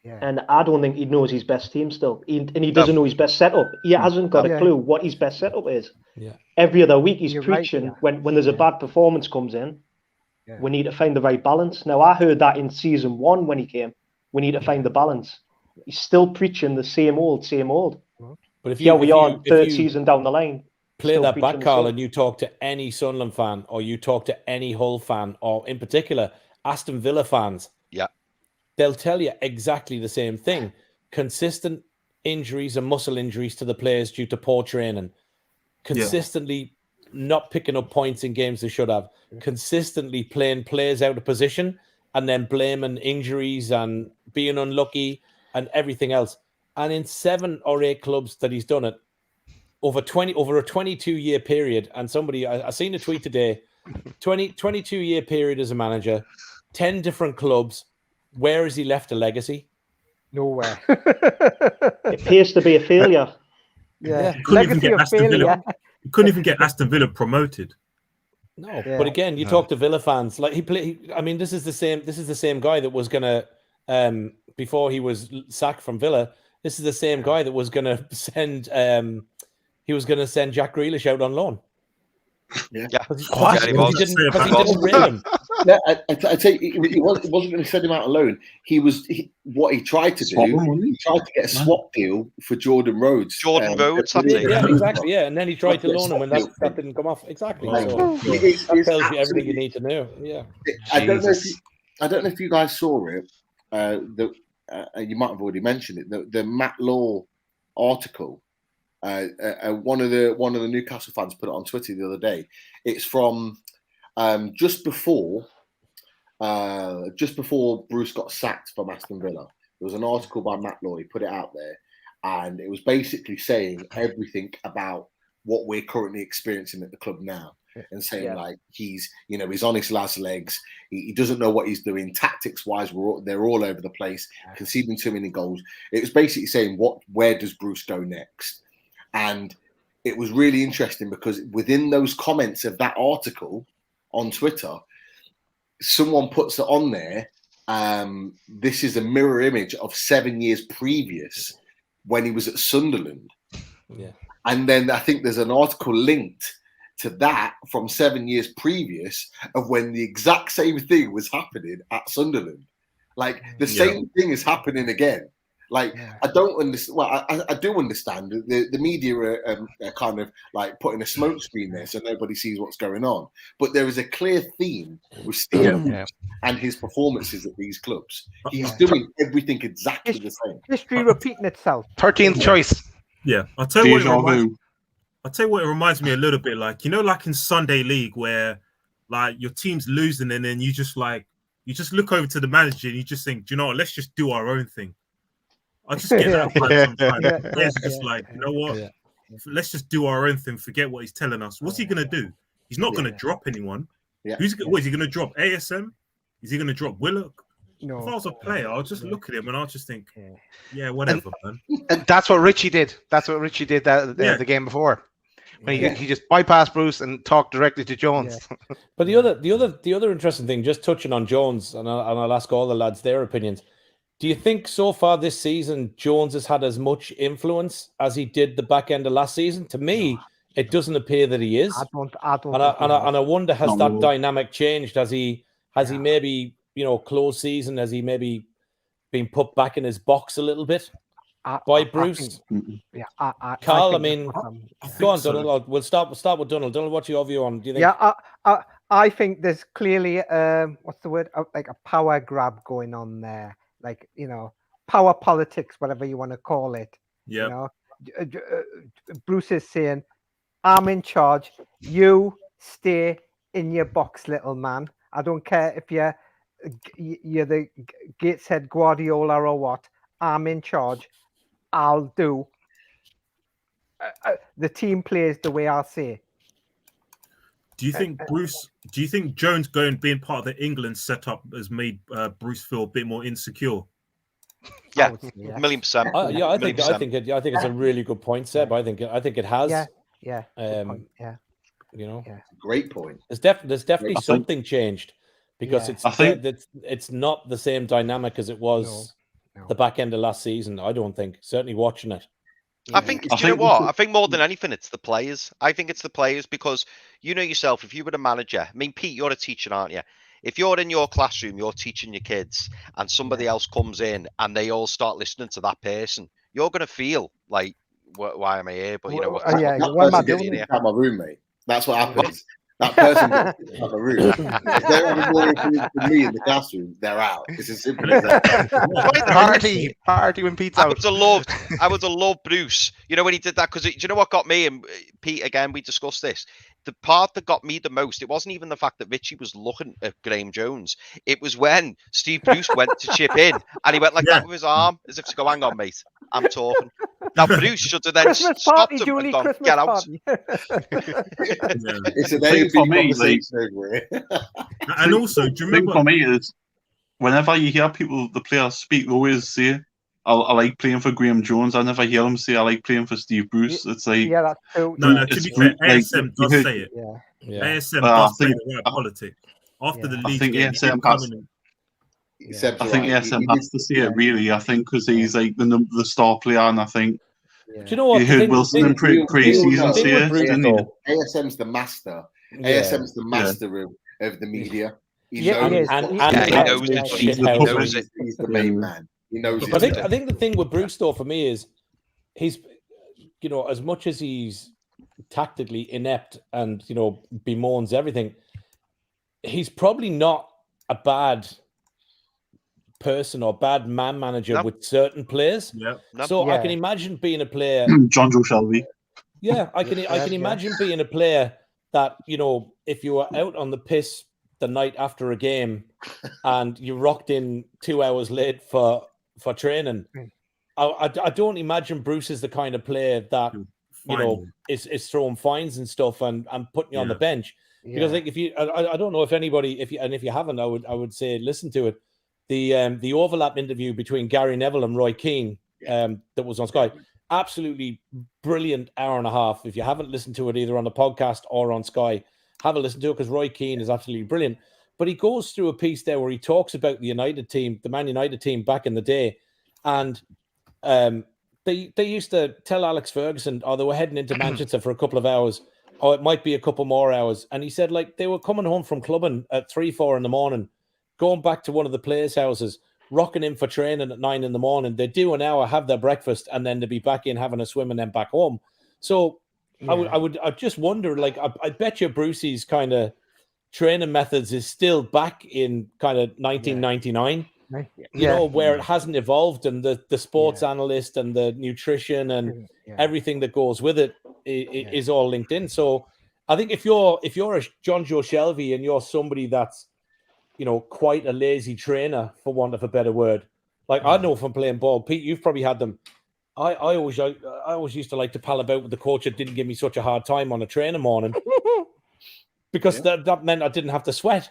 And I don't think he knows his best team still. And he doesn't know his best setup. He hasn't got a clue what his best setup is. Every other week he's preaching when there's a bad performance comes in, we need to find the right balance. Now, I heard that in season 1 when he came. We need to find the balance. He's still preaching the same old. But if we are 3rd season down the line. Play that back, Carl, and you talk to any Sunderland fan, or you talk to any Hull fan, or in particular, Aston Villa fans. They'll tell you exactly the same thing. Consistent injuries and muscle injuries to the players due to poor training. Consistently not picking up points in games they should have. Consistently playing players out of position and then blaming injuries and being unlucky and everything else. And in 7 or 8 clubs that he's done it, over a 22-year period, and somebody, I seen a tweet today, 22-year period as a manager, 10 different clubs. Where has he left a legacy? Nowhere. It appears to be a failure. He couldn't even get Aston Villa promoted. No, but again, you talk to Villa fans. Like this is the same guy that was gonna before he was sacked from Villa. This is the same guy that was gonna send send Jack Grealish out on loan. Because he didn't rate him. No, I tell you, it wasn't going to send him out alone. What he tried to do, he tried to get a swap deal for Jordan Rhodes. Exactly. And then he tried to loan him, and that didn't come off. Exactly. So that tells you everything you need to know. Yeah. I don't know if you guys saw it. You might have already mentioned it. The Matt Law article. One of the Newcastle fans put it on Twitter the other day. It's from just before Bruce got sacked from Aston Villa. There was an article by Matt Law. He put it out there, and it was basically saying everything about what we're currently experiencing at the club now, and saying like he's on his last legs. He doesn't know what he's doing tactics wise. They're all over the place, conceding too many goals. It was basically saying where does Bruce go next? And it was really interesting because within those comments of that article on Twitter, someone puts it on there. This is a mirror image of 7 years previous when he was at Sunderland. And then I think there's an article linked to that from 7 years previous of when the exact same thing was happening at Sunderland. Like the same thing is happening again. Like, I don't understand. Well, I do understand the media are kind of like putting a smoke screen there so nobody sees what's going on. But there is a clear theme with Steve and his performances at these clubs. He's doing everything exactly the same. History repeating itself. 13th choice. Yeah, I'll tell you what it reminds me a little bit like, like in Sunday League where like your team's losing and then you just look over to the manager and you just think, do you know what, let's just do our own thing. I just get that vibe sometimes. Players are just like, you know what? Let's just do our own thing. Forget what he's telling us. What's he going to do? He's not going to drop anyone. What is he going to drop? ASM? Is he going to drop Willock? No. If I was a player, I'll just look at him and I'll just think, whatever, man. And that's what Richie did. The game before. When he just bypassed Bruce and talked directly to Jones. But the other interesting thing, just touching on Jones, and I'll ask all the lads their opinions. Do you think so far this season Jones has had as much influence as he did the back end of last season? To me, it doesn't appear that he is. I wonder, has that dynamic changed? Has he maybe, close season? Has he maybe being put back in his box a little bit by Bruce. Carl, I mean, go on, Donald. We'll start with Donald. Donald, what's your view on? Do you think? Yeah, I think there's clearly what's the word? Like a power grab going on there. Like, you know, power politics, whatever you want to call it. Yeah. You know, Bruce is saying, "I'm in charge. You stay in your box, little man. I don't care if you're the Gateshead Guardiola or what. I'm in charge. I'll do. The team plays the way I'll say." Do you think Jones being part of the England setup has made Bruce feel a bit more insecure? Yeah, 1,000,000%. I think it's a really good point, Seb. I think it has. Yeah. You know, great point. There's definitely something changed because it's not the same dynamic as it was the back end of last season. I don't think. Certainly watching it. I think, do you know what? I think more than anything, it's the players. I think it's the players because you know yourself, if you were a manager, I mean, Pete, you're a teacher, aren't you? If you're in your classroom, you're teaching your kids and somebody else comes in and they all start listening to that person, you're going to feel like, why am I here? But you know what? What am I doing here? My roommate. That's what happens. That person gets out of the room. If they're having more influence than me in the classroom, they're out. It's as simple as that. Party when Pete's out. I would have loved Bruce. You know when he did that because do you know what got me and Pete again? We discussed this. The part that got me the most, it wasn't even the fact that Richie was looking at Graham Jones. It was when Steve Bruce went to chip in and he went like that with his arm as if to go, "Hang on, mate, I'm talking." Now Bruce should have then stopped him and gone, "Get out." It's an A for me, and also, do you remember? For me is whenever you hear the players speak, they always say, I like playing for Graham Jones. I never hear him say I like playing for Steve Bruce. It's like that's true. No, to be fair, ASM does say it. ASM does say the right politics. After the league game, ASM I think ASM has to say it really. I think because he's like the star player, and I think do you know what? You heard Wilson in pre-season say it, didn't you? ASM's the master. ASM's the master of the media. He knows it. He's the main man. He knows it. I think the thing with Bruce, though, for me is he's, you know, as much as he's tactically inept and, you know, bemoans everything, he's probably not a bad person or bad man manager with certain players. I can imagine being a player. John Joe Shelby. Yeah, I can imagine being a player that, you know, if you were out on the piss the night after a game and you rocked in 2 hours late for training, I don't imagine Bruce is the kind of player that you know is throwing fines and stuff and putting you on the bench. Because like if you, I don't know if anybody, if you haven't, I would say listen to it. The overlap interview between Gary Neville and Roy Keane that was on Sky, absolutely brilliant hour and a half. If you haven't listened to it either on the podcast or on Sky, have a listen to it because Roy Keane is absolutely brilliant. But he goes through a piece there where he talks about the United team, the Man United team back in the day, and they used to tell Alex Ferguson, they were heading into Manchester for a couple of hours, or it might be a couple more hours. And he said, like, they were coming home from clubbing at 3-4 in the morning, going back to one of the players' houses, rocking in for training at 9 in the morning. They do an hour, have their breakfast, and then they'd be back in having a swim and then back home. So I just wonder, like, I bet you Brucey's kind of training methods is still back in kind of 1999, you know, where it hasn't evolved, and the sports analyst and the nutrition and everything that goes with it is all linked in. So I think if you're a John Joe Shelby and you're somebody that's, you know, quite a lazy trainer, for want of a better word, like I know from playing ball, Pete, you've probably had them. I always used to like to pal about with the coach that didn't give me such a hard time on a training morning. Because that meant I didn't have to sweat.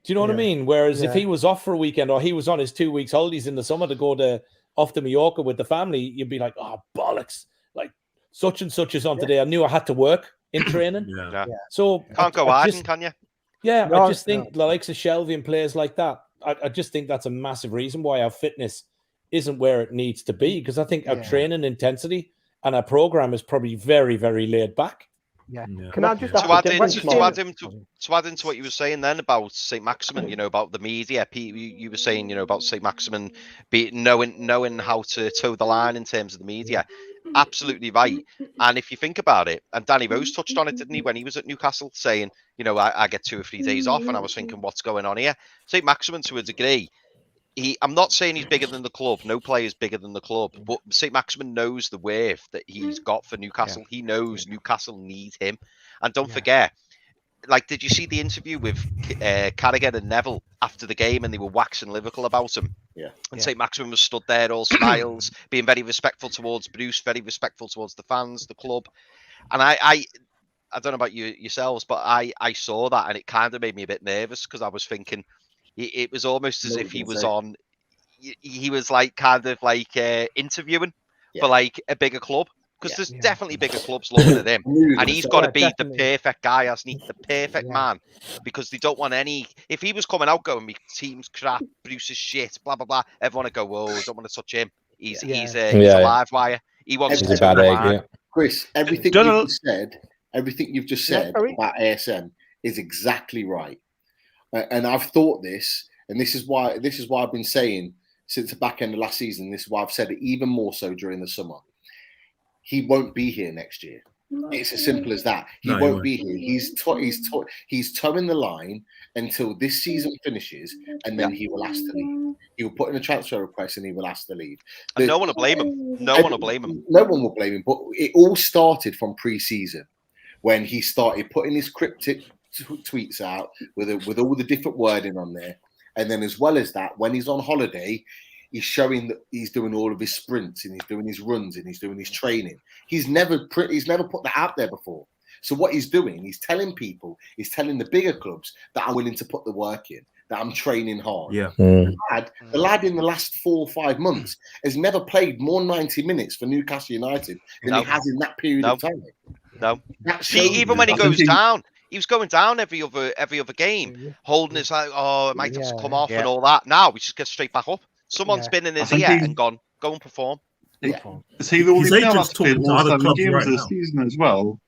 Do you know what I mean? Whereas if he was off for a weekend or he was on his 2 weeks holidays in the summer to go off to Mallorca with the family, you'd be like, oh, bollocks. Like, such and such is on today. I knew I had to work in training. So can't go hiding, can you? Yeah, I just think the likes of Shelby and players like that, I just think that's a massive reason why our fitness isn't where it needs to be. Because I think our training intensity and our program is probably very, very laid back. Yeah. Yeah. Can I just to add difference, into what you were saying then about St. Maximin, you know, about the media. Pete, you were saying, you know, about St. Maximin knowing how to toe the line in terms of the media. Absolutely right. And if you think about it, and Danny Rose touched on it, didn't he, when he was at Newcastle, saying, you know, I get 2 or 3 days off, and I was thinking, what's going on here? St. Maximin, to a degree, I'm not saying he's bigger than the club. No player is bigger than the club. But St. Maximin knows the worth that he's got for Newcastle. Yeah. He knows Newcastle need him. And don't forget, like, did you see the interview with Carragher and Neville after the game, and they were waxing lyrical about him? Yeah. And St. Maximin was stood there, all smiles, being very respectful towards Bruce, very respectful towards the fans, the club. And I don't know about yourselves, but I saw that, and it kind of made me a bit nervous, because I was thinking, it was almost as if he was on. He was like kind of like interviewing for like a bigger club, because there's definitely bigger clubs looking at him, and he's got to be the perfect guy, hasn't he? The perfect man, because they don't want any. If he was coming out going, "My team's crap, Bruce is shit," blah blah blah, everyone would go, "Whoa, don't want to touch him. He's a live wire. He wants to bad egg." Chris, everything you've just said about ASM is exactly right. And I've thought this, and this is why I've been saying since the back end of last season. This is why I've said it even more so during the summer. He won't be here next year. It's as simple as that. He won't be here. He's towing the line until this season finishes, and then he will ask to leave. He will put in a transfer request, and he will ask to leave. And no one will blame him. No one will blame him. No one will blame him. But it all started from pre-season, when he started putting his cryptic tweets out with all the different wording on there, and then as well as that, when he's on holiday, he's showing that he's doing all of his sprints, and he's doing his runs, and he's doing his training. He's never put that out there before. So what he's doing, he's telling the bigger clubs that I'm willing to put the work in, that I'm training hard. Yeah. The lad in the last 4 or 5 months has never played more 90 minutes for Newcastle United than he has in that period of time. No. Even when he goes down, he was going down every other game, holding his like, oh, it might have to come off and all that. Now we just get straight back up. Someone's been in his ear and gone, go and perform. Is he the only player that's played all 7 games this season as well?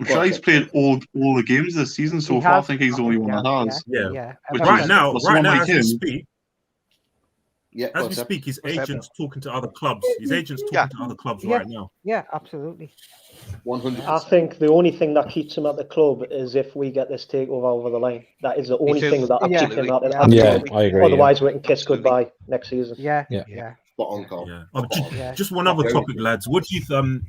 I'm sure he's played all the games this season so far. I think he's the only one that has. Yeah. Right now, as we speak, as we speak, his agent's talking to other clubs. His agent's talking to other clubs right now. Yeah, absolutely. 100%. I think the only thing that keeps him at the club is if we get this takeover over the line. That is the only thing that keeps him at the club. Yeah, I agree. Otherwise, we can kiss goodbye next season. Yeah. Spot on, Carl. Just one other topic, lads. What do you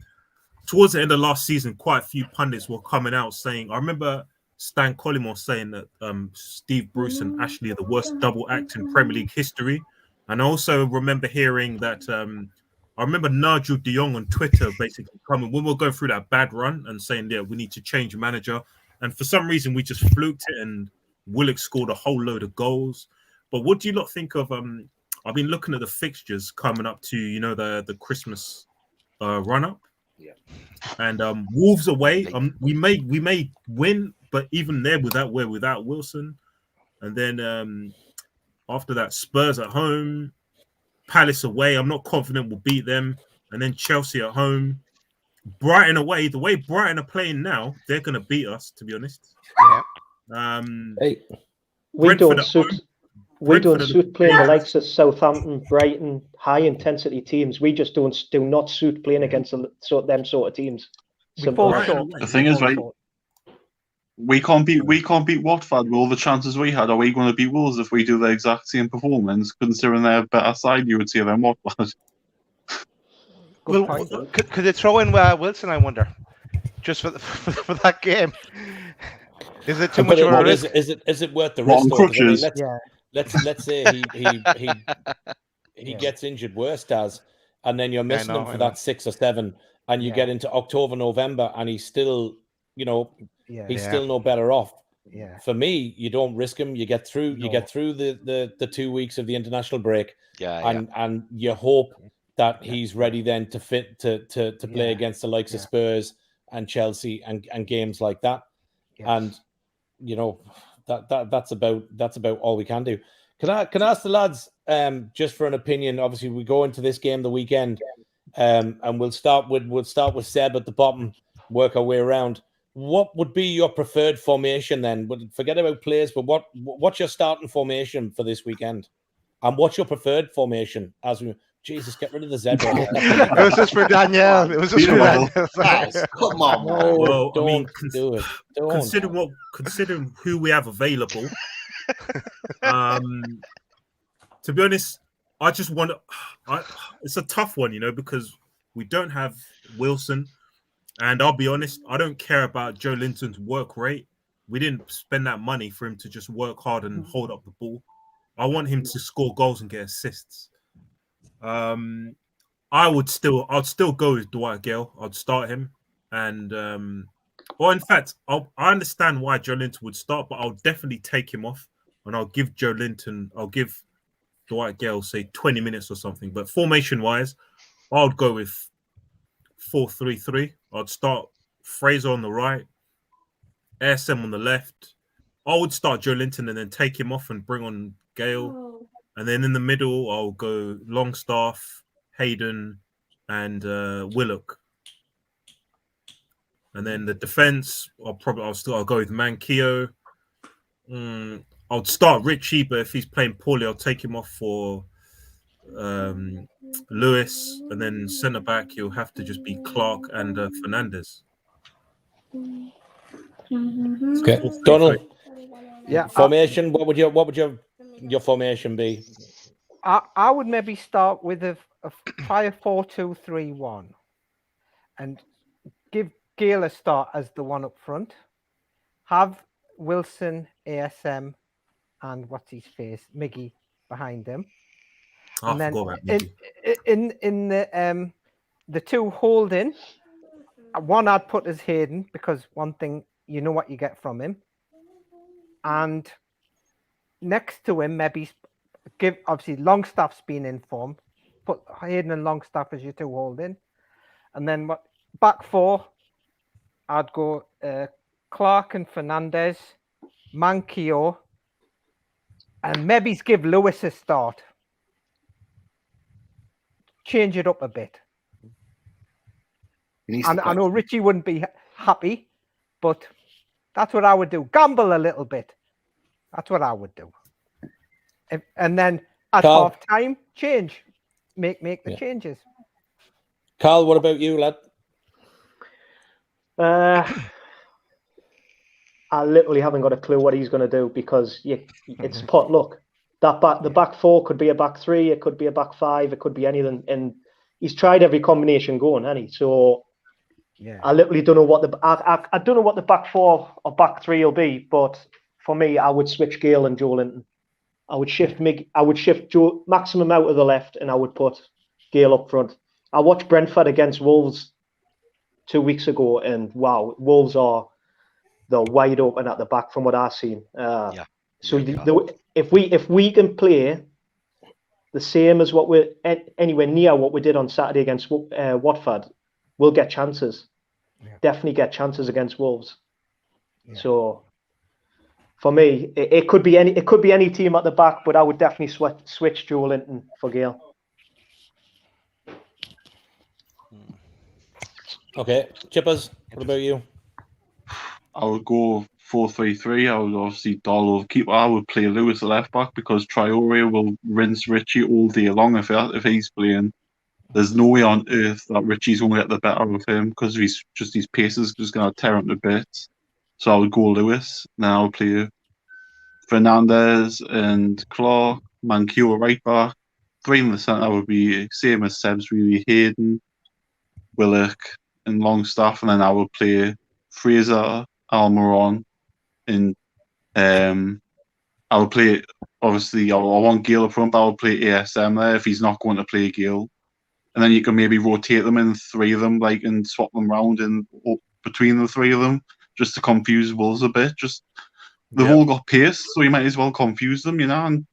towards the end of last season, quite a few pundits were coming out saying, I remember Stan Collymore saying that Steve Bruce and Ashley are the worst double act in Premier League history. And I also remember hearing that I remember Nigel de Jong on Twitter basically coming when we were going through that bad run and saying, yeah, we need to change manager. And for some reason, we just fluked it, and Willock scored a whole load of goals. But what do you lot think of? I've been looking at the fixtures coming up to, the Christmas run-up. Yeah. And Wolves away. We may win, but even there, we're without Wilson. And then after that, Spurs at home, Palace away. I'm not confident we'll beat them. And then Chelsea at home, Brighton away. The way Brighton are playing now, they're going to beat us, to be honest. Yeah. We don't suit playing the likes of Southampton, Brighton, high intensity teams. We just do not suit playing against them sort of teams. The thing is, right, we can't beat Watford with all the chances we had. Are we going to beat Wolves if we do the exact same performance, considering they're a better side, you would say, than Watford? Could they throw in Wilson, I wonder, just for that game? Is it too much of a risk? Is it worth the risk? Let's say he gets injured, worse does, and then you're missing him for that 6 or 7, and you get into October, November, and he's still, he's still no better off. Yeah. For me, you don't risk him. You get through. You get through the 2 weeks of the international break. And you hope that he's ready then to fit to play against the likes of Spurs and Chelsea and games like that. Yes. And that's about all we can do. Can I ask the lads just for an opinion? Obviously, we go into this game the weekend, and we'll start with Seb at the bottom. work our way around. What would be your preferred formation then? Forget about players, but what's your starting formation for this weekend? And what's your preferred formation? Jesus, get rid of the zebra. It was just for Danielle. It was just for Danielle. Come on, man. Well, don't I mean, do it. Don't. Considering who we have available, to be honest, I just want. It's a tough one, because we don't have Wilson, and I'll be honest, I don't care about Joe Linton's work rate. We didn't spend that money for him to just work hard and hold up the ball. I want him to score goals and get assists. I'd still go with Dwight Gale. I'd start him, and in fact, I understand why Joe Linton would start, but I'll definitely take him off, and I'll give Dwight Gale, say 20 minutes or something. But formation-wise, I would go with 4-3-3. I'd start Fraser on the right, ASM on the left. I would start Joe Linton and then take him off and bring on Gale. And then in the middle, I'll go Longstaff, Hayden, and Willock. And then the defense, I'll go with Manquillo. I'll start Richie, but if he's playing poorly, I'll take him off for Lewis. And then centre back, he'll have to just be Clark and Fernandez. Okay, Donald. Yeah. Formation. What would your formation be? I would maybe start with try a 4-2-3-1, and give Gale a start as the one up front. Have Wilson, ASM, and what's his face, Miggy behind him. And then in the two holding, one I'd put as Hayden, because one thing, you know what you get from him, and next to him maybe obviously Longstaff's been in form, put Hayden and Longstaff as your two holding, and then back four, I'd go Clark and Fernandez, Manquillo, and maybe give Lewis a start. Change it up a bit. And I know Richie wouldn't be happy, but that's what I would do. Gamble a little bit. That's what I would do. And then at half time, change. Make the changes. Carl, what about you, lad? I literally haven't got a clue what he's going to do, because it's potluck. The back four could be a back three, it could be a back five, it could be anything. And he's tried every combination going, hasn't he? So I literally don't know I don't know what the back four or back three will be. But for me, I would switch Gale and Joe Linton. I would shift Joe Maximum out of the left, and I would put Gale up front. I watched Brentford against Wolves 2 weeks ago, and wow, Wolves they're wide open at the back from what I've seen. So if we can play the same as what we're anywhere near what we did on Saturday against Watford, we'll get chances. Definitely get chances against Wolves. So for me, it could be any team at the back, but I would definitely switch Joe Linton for Gale. Okay, Chippers, what about you? I would go 4-3-3. I would obviously Darlow keeper. I would play Lewis at left back, because Traore will rinse Richie all day long if he's playing. There's no way on earth that Richie's going to get the better of him, because his pace is just going to tear him to bits. So I would go Lewis. Then I would play Fernandez and Clark, Manquillo right back. Three in the centre would be same as Seb's, really, Hayden, Willock, and Longstaff. And then I would play Fraser, Almiron, and I would play, obviously, I want Gale up front, but I would play ASM there if he's not going to play Gale. And then you can maybe rotate them in, three of them, and swap them round in between the three of them, just to confuse Wolves a bit. They've all got pace, so you might as well confuse them, and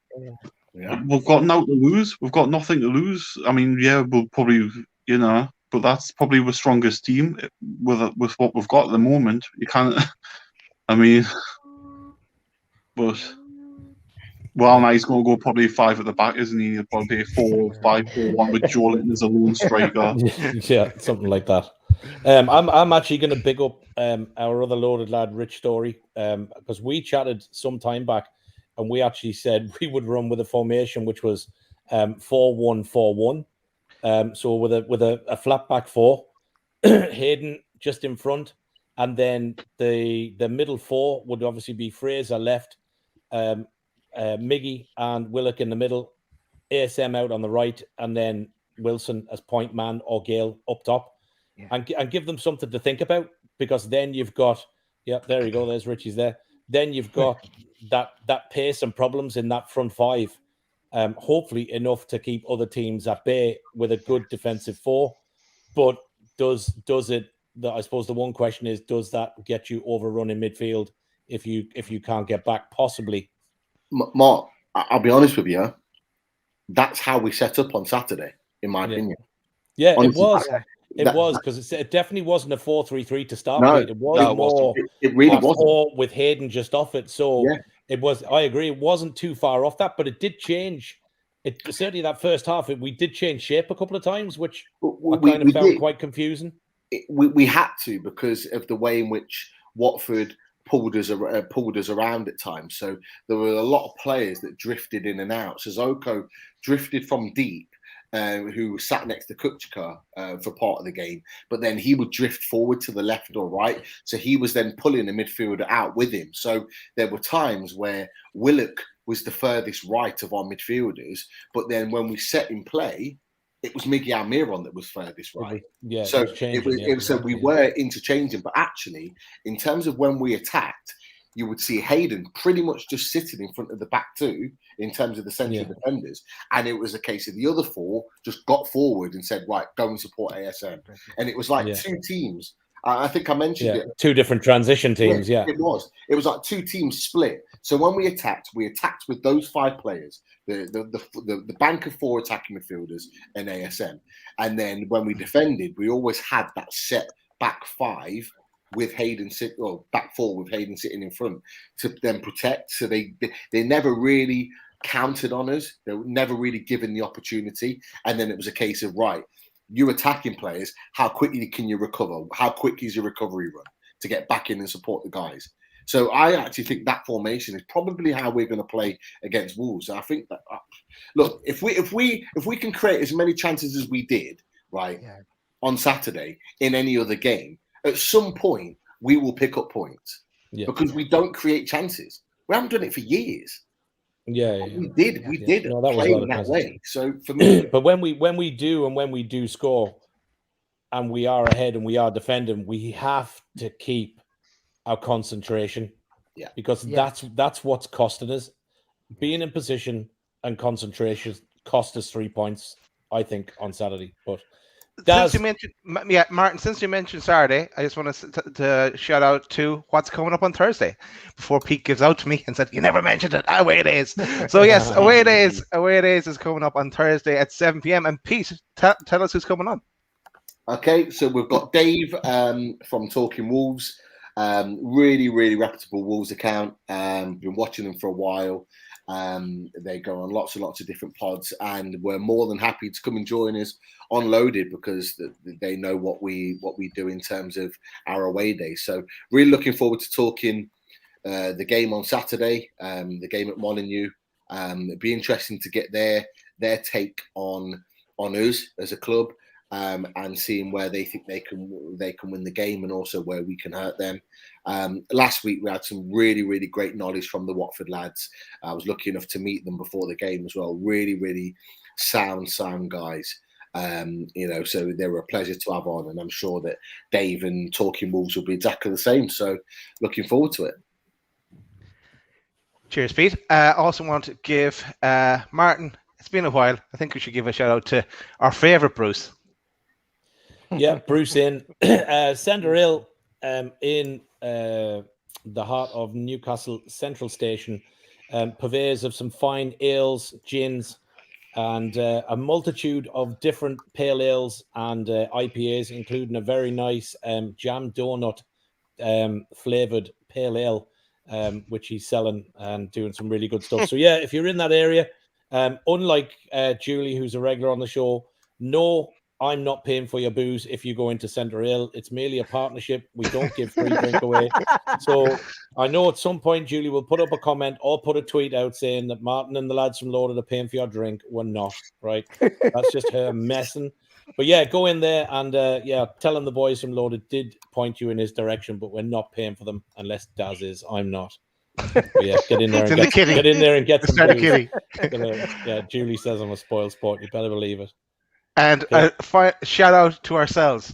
we've got now to lose. We've got nothing to lose. I mean, we'll probably, but that's probably the strongest team with what we've got at the moment. You can't, I mean, but Well, now he's going to go probably 5 at the back, isn't he? He'll probably be 4-5-4-1 with Joe Linton as a lone striker. Yeah, something like that. I'm actually going to big up our other loaded lad, Rich Story, because we chatted some time back, and we actually said we would run with a formation which was 4-1-4-1. So with a flat back four, Hayden just in front, and then the middle four would obviously be Fraser left, Miggy and Willock in the middle, ASM out on the right, and then Wilson as point man or Gale up top, and give them something to think about, because then you've got, there you go, there's Richie's there. Then you've got that pace and problems in that front five, hopefully enough to keep other teams at bay with a good defensive four. But does it? I suppose the one question is, does that get you overrun in midfield if you can't get back? Possibly. Mark, I'll be honest with you. That's how we set up on Saturday, in my opinion. Yeah, honestly, it was because it definitely wasn't a 4-3-3 to start with. It was more. It really wasn't. With Hayden just off it, so it was. I agree, it wasn't too far off that, but it did change. It certainly that first half, we did change shape a couple of times, which I kind of found quite confusing. We had to, because of the way in which Watford pulled us around at times. So there were a lot of players that drifted in and out. Sissoko drifted from deep, who sat next to Kukchka for part of the game, but then he would drift forward to the left or right. So he was then pulling the midfielder out with him. So there were times where Willock was the furthest right of our midfielders, but then when we set in play, it was Miggy Almiron that was furthest right. Yeah. So we were interchanging, but actually, in terms of when we attacked, you would see Hayden pretty much just sitting in front of the back two in terms of the central defenders. And it was a case of the other four just got forward and said, right, go and support ASM. And it was like two teams. I think I mentioned it. Two different transition teams, It was. It was like two teams split. So when we attacked with those 5 players, the bank of 4 attacking midfielders and ASM. And then when we defended, we always had that set back 5 with Hayden back 4 with Hayden sitting in front to then protect. So they never really counted on us. They were never really given the opportunity. And then it was a case of, right, you attacking players, how quickly can you recover? How quick is your recovery run to get back in and support the guys? So I actually think that formation is probably how we're going to play against Wolves. And I think that, look, if we can create as many chances as we did, right, on Saturday in any other game, at some point we will pick up points because we don't create chances. We haven't done it for years. We did play in that way. So for me, but when we do score, and we are ahead and we are defending, we have to keep our concentration. Because that's what's costing us. Being in position and concentration cost us 3 points, I think, on Saturday. But since you mentioned, Martin, since you mentioned Saturday, I just want to shout out to what's coming up on Thursday before Pete gives out to me and said, you never mentioned it. Away it is. So yes, Away it is coming up on Thursday at 7 p.m. And Pete, tell us who's coming on. Okay, so we've got Dave from Talking Wolves. Really, really reputable Wolves account. Been watching them for a while. They go on lots and lots of different pods, and we're more than happy to come and join us on Loaded because they know what we do in terms of our away day. So really looking forward to talking the game on Saturday, the game at Molineux. It'd be interesting to get their take on us as a club. And seeing where they think they can win the game and also where we can hurt them. Last week we had some really, really great knowledge from the Watford lads. I was lucky enough to meet them before the game as well. Really, really sound guys. So they were a pleasure to have on, and I'm sure that Dave and Talking Wolves will be exactly the same. So looking forward to it. Cheers, Pete. Also want to give Martin, it's been a while. I think we should give a shout out to our favourite Bruce. Yeah, Bruce in Centre Hill, in the heart of Newcastle Central Station, purveyors of some fine ales, gins, and a multitude of different pale ales and IPAs, including a very nice jam donut flavoured pale ale which he's selling and doing some really good stuff. So yeah, if you're in that area, unlike Julie, who's a regular on the show, no, I'm not paying for your booze if you go into Centre Hill. It's merely a partnership. We don't give free drink away. So I know at some point Julie will put up a comment or put a tweet out saying that Martin and the lads from Loaded are paying for your drink. We're not, right? That's just her messing. But yeah, go in there and tell him the boys from Loaded did point you in his direction, but we're not paying for them unless Daz is. I'm not. But yeah, get in there and get some booze. Yeah, Julie says I'm a spoiled sport. You better believe it. And shout out to ourselves,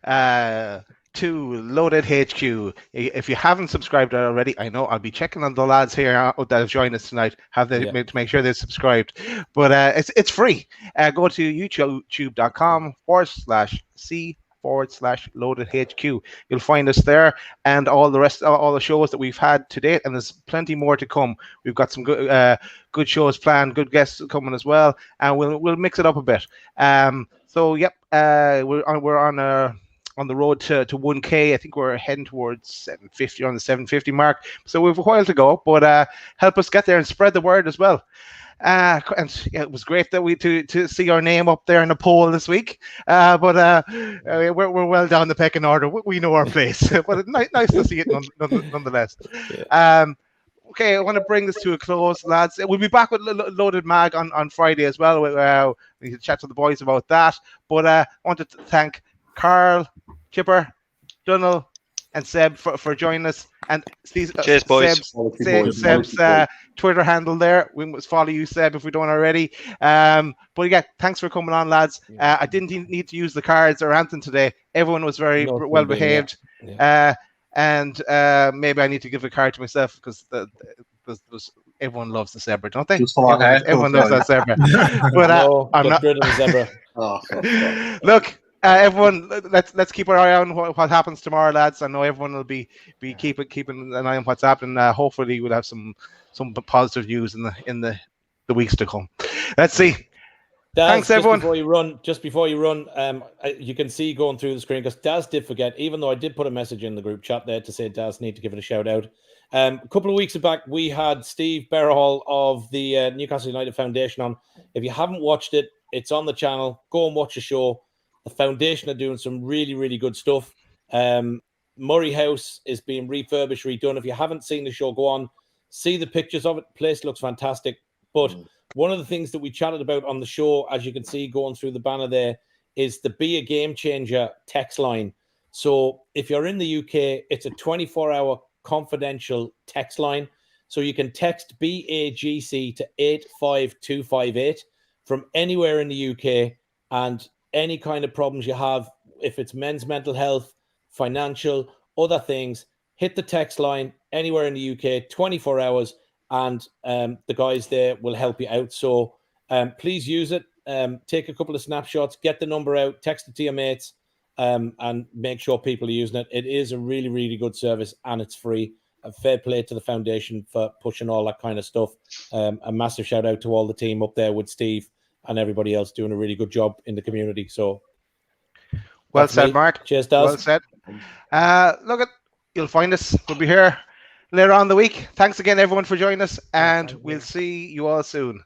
to Loaded HQ. If you haven't subscribed already, I know I'll be checking on the lads here that have joined us tonight. To make sure they're subscribed. But it's free. Go to youtube.com/C/Loaded HQ. You'll find us there, and all the shows that we've had to date, and there's plenty more to come. We've got some good shows planned, good guests coming as well, and we'll mix it up a bit. We're on the road to 1K. I think we're heading towards 750, on the 750 mark. So we have a while to go, but help us get there and spread the word as well. And it was great that to see our name up there in the poll this week. But we're well down the pecking order. We know our place, but it's nice to see it nonetheless. Okay, I want to bring this to a close, lads. We'll be back with Loaded Mag on Friday as well. We need to chat to the boys about that. But I want to thank Carl, Chipper, Donald, and Seb for joining us. And cheers, boys. Seb's Twitter handle there. We must follow you, Seb, if we don't already. But yeah, thanks for coming on, lads. I didn't need to use the cards or anything today. Everyone was very well behaved. And maybe I need to give a card to myself because everyone loves the zebra, don't they? Everyone loves that zebra. But I'm not rid of the zebra. Look, everyone, let's keep our eye on what happens tomorrow, lads. I know everyone will be keeping an eye on what's happening. Hopefully, we'll have some positive news in the weeks to come. Let's see. Daz, thanks, everyone. Just before you run, you can see going through the screen because Daz did forget, even though I did put a message in the group chat there to say Daz need to give it a shout out. A couple of weeks back, we had Steve Berrahall of the Newcastle United Foundation on. If you haven't watched it, it's on the channel. Go and watch the show. The foundation are doing some really, really good stuff. Murray House is being refurbished, redone. If you haven't seen the show, go on, see the pictures of it. The place looks fantastic. But one of the things that we chatted about on the show, as you can see going through the banner there, is the Be a Game Changer text line. So if you're in the UK, it's a 24-hour confidential text line. So you can text BAGC to 85258 from anywhere in the UK, and any kind of problems you have, if it's men's mental health, financial, other things, hit the text line anywhere in the UK, 24 hours, and the guys there will help you out. So please use it. Take a couple of snapshots, get the number out, text it to your mates, and make sure people are using it. It is a really, really good service, and it's free. A fair play to the foundation for pushing all that kind of stuff. A massive shout out to all the team up there with Steve and everybody else doing a really good job in the community. So well said, Mark. Cheers, Daz. Well said. You'll find us. We'll be here later on the week. Thanks again, everyone, for joining us, and we'll see you all soon.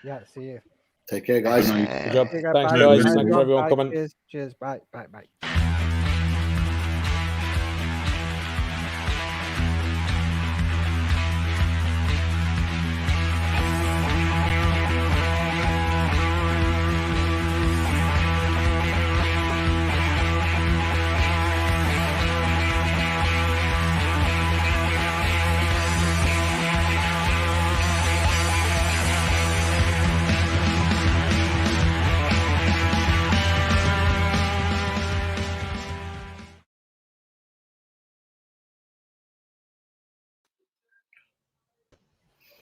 Yeah, see you. Take care, guys. Good job. Thanks, guys. Thanks for everyone coming. Cheers. Bye.